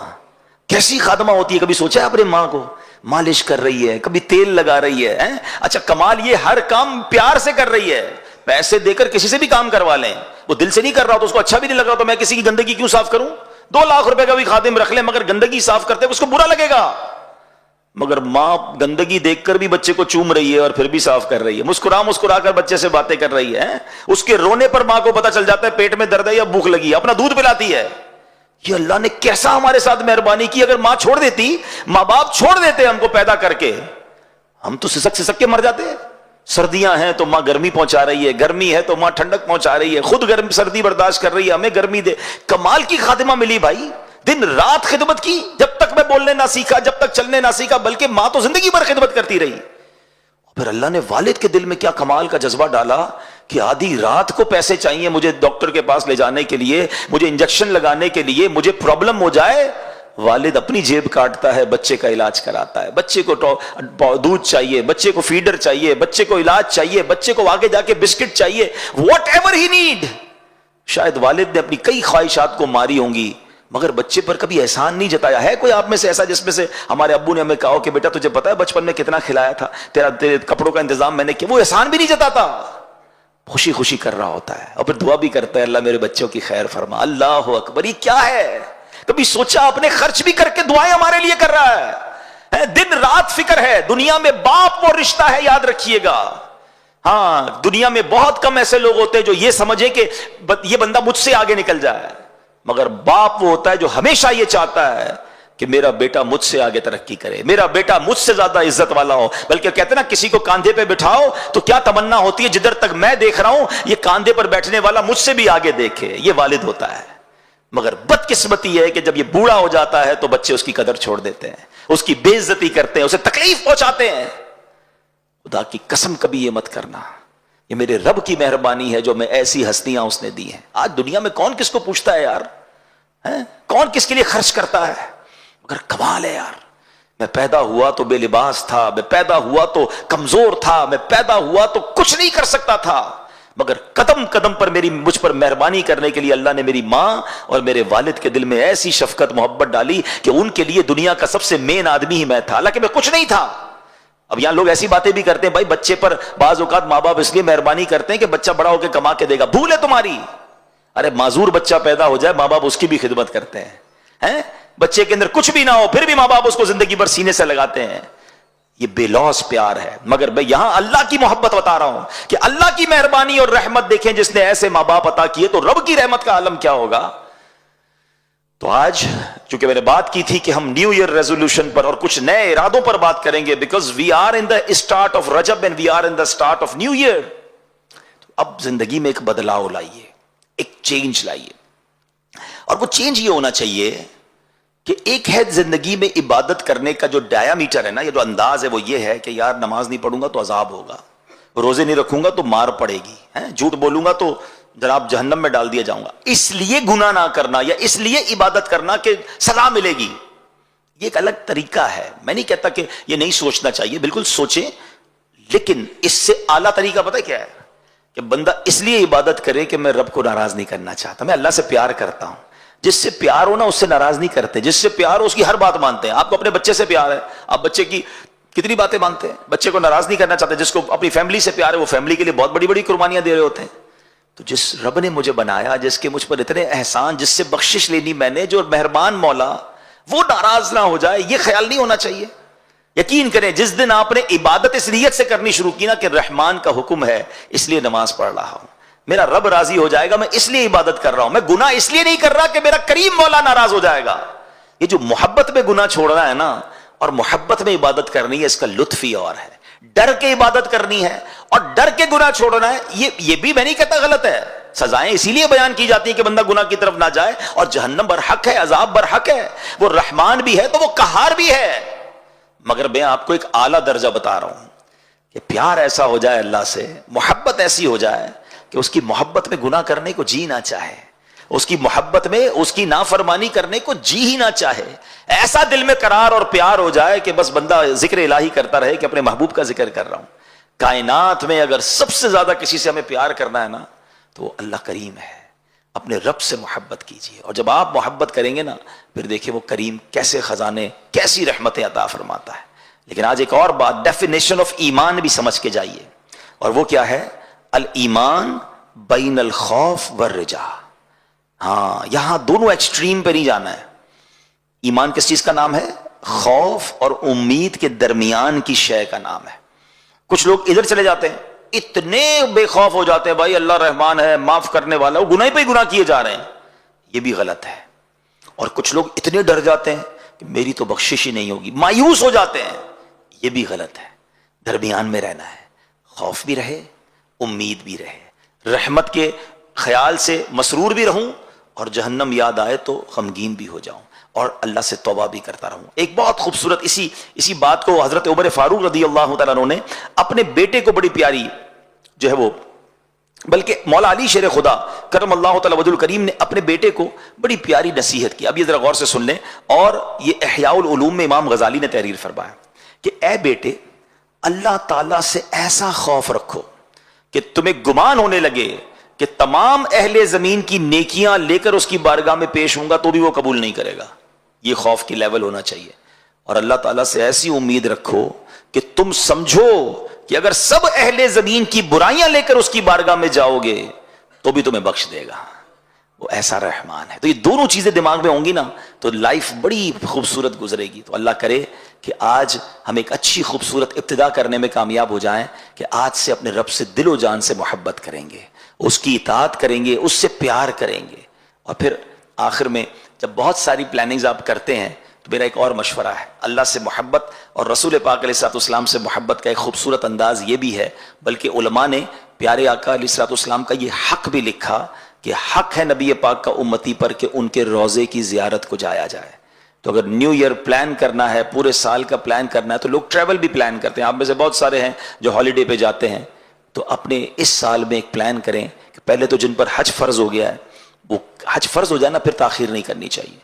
کیسی خادمہ ہوتی ہے, کبھی سوچا ہے اپنے ماں کو؟ مالش کر رہی ہے, کبھی تیل لگا رہی ہے. اچھا کمال یہ ہر کام پیار سے کر رہی ہے. پیسے دے کر کسی سے بھی کام کروا لیں, وہ دل سے نہیں کر رہا تو اس کو اچھا بھی نہیں لگ رہا, تو میں کسی کی گندگی کیوں صاف کروں؟ 2 لاکھ روپے کا بھی خادم رکھ لیں, مگر گندگی صاف کرتے اس کو برا لگے گا. مگر ماں گندگی دیکھ کر بھی بچے کو چوم رہی ہے اور پھر بھی صاف کر رہی ہے, مسکرا کر بچے سے باتیں کر رہی ہے. اس کے رونے پر ماں کو پتا چل جاتا ہے پیٹ میں درد ہے یا بھوک لگی ہے, اپنا دودھ پلاتی ہے. یہ اللہ نے کیسا ہمارے ساتھ مہربانی کی. اگر ماں چھوڑ دیتی, ماں باپ چھوڑ دیتے ہم کو پیدا کر کے, ہم تو سسک کے مر جاتے. سردیاں ہیں تو ماں گرمی پہنچا رہی ہے, گرمی ہے تو ماں ٹھنڈک پہنچا رہی ہے, خود سردی برداشت کر رہی ہے, ہمیں گرمی دے. کمال کی خاتمہ ملی بھائی, دن رات خدمت کی. جب تک میں بولنے نہ سیکھا, جب تک چلنے نہ سیکھا, بلکہ ماں تو زندگی بھر خدمت کرتی رہی. پھر اللہ نے والد کے دل میں کیا کمال کا جذبہ ڈالا کہ آدھی رات کو پیسے چاہیے مجھے ڈاکٹر کے پاس لے جانے کے لیے, مجھے انجیکشن لگانے کے لیے, مجھے پرابلم ہو جائے, والد اپنی جیب کاٹتا ہے, بچے کا علاج کراتا ہے. بچے کو دودھ چاہیے, بچے کو فیڈر چاہیے, بچے کو علاج چاہیے, بچے کو آگے جا کے بسکٹ چاہیے, واٹ ایور ہی نیڈ. شاید والد نے اپنی کئی خواہشات کو ماری ہوں گی, مگر بچے پر کبھی احسان نہیں جتایا. ہے کوئی آپ میں سے ایسا جس میں سے ہمارے ابو نے ہمیں کہا کہ بیٹا تجھے پتا ہے بچپن میں کتنا کھلایا تھا, تیرے کپڑوں کا انتظام میں نے کیا؟ وہ احسان بھی نہیں جتاتا, خوشی خوشی کر رہا ہوتا ہے, اور پھر دعا بھی کرتا ہے اللہ میرے بچوں کی خیر فرما. اللہ اکبر, یہ کیا ہے؟ کبھی سوچا اپنے خرچ بھی کر کے دعائیں ہمارے لیے کر رہا ہے, دن رات فکر ہے. دنیا میں باپ وہ رشتہ ہے, یاد رکھیے گا. ہاں, دنیا میں بہت کم ایسے لوگ ہوتے ہیں جو یہ سمجھیں کہ یہ بندہ مجھ سے آگے نکل جائے, مگر باپ وہ ہوتا ہے جو ہمیشہ یہ چاہتا ہے کہ میرا بیٹا مجھ سے آگے ترقی کرے, میرا بیٹا مجھ سے زیادہ عزت والا ہو. بلکہ کہتے ہیں نا, کسی کو کاندھے پہ بٹھاؤ تو کیا تمنا ہوتی ہے, جدھر تک میں دیکھ رہا ہوں یہ کاندھے پر بیٹھنے والا مجھ سے بھی آگے دیکھے. یہ والد ہوتا ہے. مگر بدقسمتی ہے کہ جب یہ بوڑھا ہو جاتا ہے تو بچے اس کی قدر چھوڑ دیتے ہیں, اس کی بے عزتی کرتے ہیں, اسے تکلیف پہنچاتے ہیں. خدا کی قسم کبھی یہ مت کرنا. یہ میرے رب کی مہربانی ہے جو میں ایسی ہستیاں اس نے دی ہیں. آج دنیا میں کون کس کو پوچھتا ہے یار, کون کس کے لیے خرچ کرتا ہے؟ مگر کمال ہے یار, میں پیدا ہوا تو بے لباس تھا, میں پیدا ہوا تو کمزور تھا, میں پیدا ہوا تو کچھ نہیں کر سکتا تھا, مگر قدم قدم پر مجھ پر مہربانی کرنے کے لیے اللہ نے میری ماں اور میرے والد کے دل میں ایسی شفقت محبت ڈالی کہ ان کے لیے دنیا کا سب سے مین آدمی ہی میں تھا, حالانکہ میں کچھ نہیں تھا. اب یہاں لوگ ایسی باتیں بھی کرتے ہیں, بھائی بچے پر بعض اوقات ماں باپ اس لیے مہربانی کرتے ہیں کہ بچہ بڑا ہو کے کما کے دے گا. بھول ہے تمہاری. ارے معذور بچہ پیدا ہو جائے, ماں باپ اس کی بھی خدمت کرتے ہیں. بچے کے اندر کچھ بھی نہ ہو پھر بھی ماں باپ اس کو زندگی بھر سینے سے لگاتے ہیں. یہ بے لوث پیار ہے. مگر میں یہاں اللہ کی محبت بتا رہا ہوں کہ اللہ کی مہربانی اور رحمت دیکھیں, جس نے ایسے ماں باپ عطا کیے تو رب کی رحمت کا عالم کیا ہوگا. تو آج چونکہ میں نے بات کی تھی کہ ہم نیو ایئر ریزولوشن پر اور کچھ نئے ارادوں پر بات کریں گے, because we are in the start of Rajab and we are in the start of new year. اب زندگی میں ایک بدلاؤ لائیے, ایک چینج لائیے, اور وہ چینج یہ ہونا چاہیے کہ ایک ہے زندگی میں عبادت کرنے کا جو ڈایا میٹر ہے نا, یہ جو انداز ہے وہ یہ ہے کہ یار نماز نہیں پڑھوں گا تو عذاب ہوگا, روزے نہیں رکھوں گا تو مار پڑے گی, جھوٹ بولوں گا تو جناب جہنم میں ڈال دیا جاؤں گا, اس لیے گناہ نہ کرنا یا اس لیے عبادت کرنا کہ سزا ملے گی. یہ ایک الگ طریقہ ہے. میں نہیں کہتا کہ یہ نہیں سوچنا چاہیے, بالکل سوچیں, لیکن اس سے اعلیٰ طریقہ پتہ کیا ہے کہ بندہ اس لیے عبادت کرے کہ میں رب کو ناراض نہیں کرنا چاہتا, میں اللہ سے پیار کرتا ہوں. جس سے پیار ہو نا اس سے ناراض نہیں کرتے, جس سے پیار ہو اس کی ہر بات مانتے ہیں. آپ کو اپنے بچے سے پیار ہے, آپ بچے کی کتنی باتیں مانتے ہیں, بچے کو ناراض نہیں کرنا چاہتے. جس کو اپنی فیملی سے پیار ہے وہ فیملی کے لیے بہت بڑی بڑی قربانیاں دے رہے ہوتے ہیں. تو جس رب نے مجھے بنایا, جس کے مجھ پر اتنے احسان, جس سے بخشش لینی میں نے, جو مہربان مولا, وہ ناراض نہ ہو جائے, یہ خیال نہیں ہونا چاہیے. یقین کریں جس دن آپ نے عبادت اس نیت سے کرنی شروع کی نا کہ رحمان کا حکم ہے اس لیے نماز پڑھ رہا ہوں, میرا رب راضی ہو جائے گا, میں اس لیے عبادت کر رہا ہوں, میں گناہ اس لیے نہیں کر رہا کہ میرا کریم مولا ناراض ہو جائے گا. یہ جو محبت میں گناہ چھوڑنا ہے نا اور محبت میں عبادت کرنی ہے, اس کا لطف ہی اور ہے. ڈر کے عبادت کرنی ہے اور ڈر کے گناہ چھوڑنا ہے, یہ بھی میں نہیں کہتا غلط ہے. سزائیں اسی لیے بیان کی جاتی ہیں کہ بندہ گناہ کی طرف نہ جائے, اور جہنم برحق ہے, عذاب برحق ہے. وہ رحمان بھی ہے تو وہ قہار بھی ہے. مگر میں آپ کو ایک اعلیٰ درجہ بتا رہا ہوں کہ پیار ایسا ہو جائے اللہ سے, محبت ایسی ہو جائے کہ اس کی محبت میں گناہ کرنے کو جی نہ چاہے, اس کی محبت میں اس کی نافرمانی کرنے کو جی ہی نہ چاہے. ایسا دل میں قرار اور پیار ہو جائے کہ بس بندہ ذکر الہی کرتا رہے کہ اپنے محبوب کا ذکر کر رہا ہوں. کائنات میں اگر سب سے زیادہ کسی سے ہمیں پیار کرنا ہے نا تو وہ اللہ کریم ہے. اپنے رب سے محبت کیجیے, اور جب آپ محبت کریں گے نا پھر دیکھیں وہ کریم کیسے خزانے, کیسی رحمتیں عطا فرماتا ہے. لیکن آج ایک اور بات, ڈیفینیشن آف ایمان بھی سمجھ کے جائیے, اور وہ کیا ہے؟ الایمان بین الخوف والرجا. ہاں, یہاں دونوں ایکسٹریم پہ نہیں جانا ہے. ایمان کس چیز کا نام ہے؟ خوف اور امید کے درمیان کی شے کا نام ہے. کچھ لوگ ادھر چلے جاتے ہیں, اتنے بے خوف ہو جاتے ہیں بھائی اللہ رحمان ہے, معاف کرنے والا, وہ گناہ پہ ہی گناہ کیے جا رہے ہیں. یہ بھی غلط ہے. اور کچھ لوگ اتنے ڈر جاتے ہیں کہ میری تو بخشش ہی نہیں ہوگی, مایوس ہو جاتے ہیں. یہ بھی غلط ہے. درمیان میں رہنا ہے, خوف بھی رہے, امید بھی رہے, رحمت کے خیال سے مسرور بھی رہوں, اور جہنم یاد آئے تو غمگین بھی ہو جاؤں, اور اللہ سے توبہ بھی کرتا رہوں. ایک بہت خوبصورت اسی بات کو حضرت عمر فاروق رضی اللہ تعالیٰ عنہ نے اپنے بیٹے کو بڑی پیاری جو ہے وہ بلکہ مولا علی شیر خدا کرم اللہ تعالی وجہ الکریم نے اپنے بیٹے کو بڑی پیاری نصیحت کی. اب یہ ذرا غور سے سن لیں, اور یہ احیاء العلوم میں امام غزالی نے تحریر فرمایا کہ اے بیٹے, اللہ تعالیٰ سے ایسا خوف رکھو کہ تمہیں گمان ہونے لگے کہ تمام اہل زمین کی نیکیاں لے کر اس کی بارگاہ میں پیش ہوں گا تو بھی وہ قبول نہیں کرے گا. یہ خوف کی لیول ہونا چاہیے. اور اللہ تعالیٰ سے ایسی امید رکھو کہ تم سمجھو کہ اگر سب اہل زمین کی برائیاں لے کر اس کی بارگاہ میں جاؤ گے تو بھی تمہیں بخش دے گا. وہ ایسا رحمان ہے. تو یہ دونوں چیزیں دماغ میں ہوں گی نا تو لائف بڑی خوبصورت گزرے گی. تو اللہ کرے کہ آج ہم ایک اچھی خوبصورت ابتدا کرنے میں کامیاب ہو جائیں کہ آج سے اپنے رب سے دل و جان سے محبت کریں گے, اس کی اطاعت کریں گے, اس سے پیار کریں گے. اور پھر آخر میں جب بہت ساری پلاننگز آپ کرتے ہیں تو میرا ایک اور مشورہ ہے, اللہ سے محبت اور رسول پاک علیہ الصلوۃ والسلام سے محبت کا ایک خوبصورت انداز یہ بھی ہے, بلکہ علماء نے پیارے آقا علیہ الصلوۃ والسلام کا یہ حق بھی لکھا کہ حق ہے نبی پاک کا امتی پر کہ ان کے روضے کی زیارت کو جایا جائے. تو اگر نیو ایئر پلان کرنا ہے, پورے سال کا پلان کرنا ہے, تو لوگ ٹریول بھی پلان کرتے ہیں. آپ میں سے بہت سارے ہیں جو ہالیڈے پہ جاتے ہیں. تو اپنے اس سال میں ایک پلان کریں کہ پہلے تو جن پر حج فرض ہو گیا ہے وہ حج فرض ہو جائے نا, پھر تاخیر نہیں کرنی چاہیے.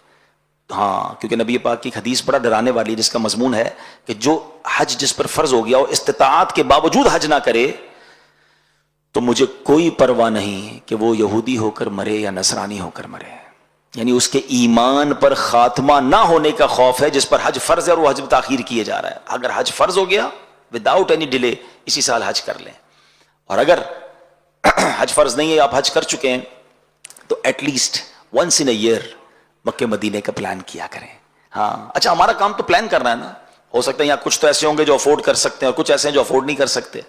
ہاں, کیونکہ نبی پاک کی حدیث بڑا ڈرانے والی ہے جس کا مضمون ہے کہ جو حج جس پر فرض ہو گیا اور استطاعت کے باوجود حج نہ کرے تو مجھے کوئی پرواہ نہیں کہ وہ یہودی ہو کر مرے یا نصرانی ہو کر مرے. یعنی اس کے ایمان پر خاتمہ نہ ہونے کا خوف ہے جس پر حج فرض ہے اور وہ حج تاخیر کیے جا رہا ہے. اگر حج فرض ہو گیا وداؤٹ اینی ڈیلے اسی سال حج کر لیں, اور اگر حج فرض نہیں ہے, آپ حج کر چکے ہیں, تو at least once in a year Makkah مدینے کا پلان کیا کریں. ہاں اچھا, ہمارا کام تو پلان کرنا ہے نا. ہو سکتا ہے یہاں کچھ تو ایسے ہوں گے جو افورڈ کر سکتے ہیں اور کچھ ایسے ہیں جو افورڈ نہیں کر سکتے,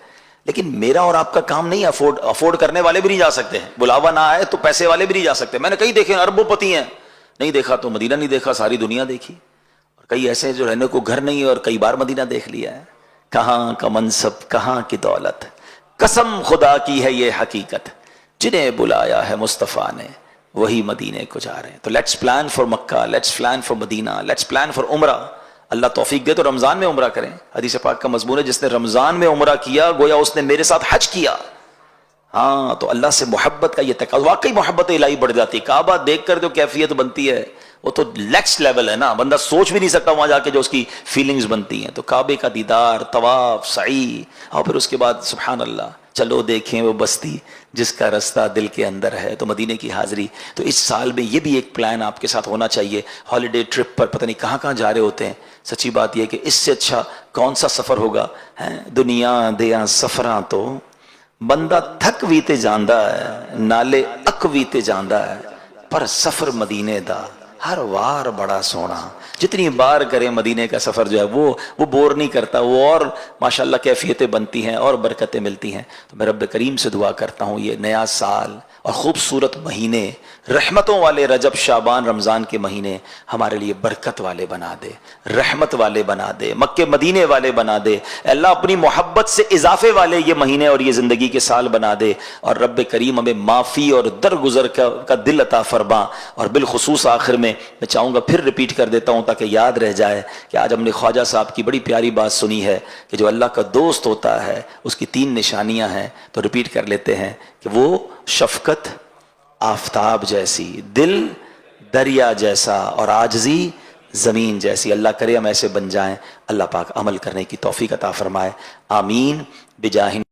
لیکن میرا اور آپ کا کام نہیں. افورڈ کرنے والے بھی نہیں جا سکتے ہیں, بلاوا نہ آئے تو پیسے والے بھی نہیں جا سکتے. میں نے کئی دیکھے اربوں پتی ہیں, نہیں دیکھا تو مدینہ نہیں دیکھا, ساری دنیا دیکھی. اور کئی ایسے ہیں جو رہنے کو گھر نہیں ہے اور کئی بار مدینہ دیکھ لیا ہے. کہاں کا منصب, کہاں کی دولت, قسم خدا کی ہے یہ حقیقت, جنہیں بلایا ہے مصطفیٰ نے وہی مدینے کو جا رہے ہیں. تو let's plan for Mecca, let's plan for Medina, let's plan for umrah. اللہ توفیق دے تو رمضان میں عمرہ کریں. حدیث پاک کا مضمون ہے جس نے رمضان میں عمرہ کیا گویا اس نے میرے ساتھ حج کیا. ہاں, تو اللہ سے محبت کا یہ تقاضا, واقعی محبت الہی بڑھ جاتی ہے. کعبہ دیکھ کر جو کیفیت بنتی ہے وہ تو نیکسٹ لیول ہے نا, بندہ سوچ بھی نہیں سکتا وہاں جا کے جو اس کی فیلنگز بنتی ہیں. تو کعبے کا دیدار, طواف, سعی, اور پھر اس کے بعد سبحان اللہ چلو دیکھیں وہ بستی جس کا رستہ دل کے اندر ہے, تو مدینے کی حاضری. تو اس سال میں یہ بھی ایک پلان آپ کے ساتھ ہونا چاہیے. ہالیڈے ٹرپ پر پتہ نہیں کہاں کہاں جا رہے ہوتے ہیں. سچی بات یہ کہ اس سے اچھا کون سا سفر ہوگا. دنیا دیاں سفراں تو بندہ تھک بھی تے جاندا ہے, نالے اک بھی تے جاندا ہے, پر سفر مدینے دا ہر وار بڑا سونا. جتنی بار کریں مدینے کا سفر جو ہے وہ بور نہیں کرتا, وہ اور ماشاءاللہ کیفیتیں بنتی ہیں اور برکتیں ملتی ہیں. تو میں رب کریم سے دعا کرتا ہوں یہ نیا سال اور خوبصورت مہینے, رحمتوں والے رجب, شعبان, رمضان کے مہینے ہمارے لیے برکت والے بنا دے, رحمت والے بنا دے, مکے مدینے والے بنا دے. اللہ اپنی محبت سے اضافے والے یہ مہینے اور یہ زندگی کے سال بنا دے. اور رب کریم ہمیں معافی اور درگزر کا دل عطا فرما. اور بالخصوص آخر میں چاہوں گا پھر ریپیٹ کر دیتا ہوں تاکہ یاد رہ جائے کہ آج ہم نے خواجہ صاحب کی بڑی پیاری بات سنی ہے کہ جو اللہ کا دوست ہوتا ہے اس کی 3 نشانیاں ہیں. تو ریپیٹ کر لیتے ہیں کہ وہ شفقت آفتاب جیسی, دل دریا جیسا, اور عاجزی زمین جیسی. اللہ کرے ہم ایسے بن جائیں. اللہ پاک عمل کرنے کی توفیق عطا فرمائے. آمین بجاہ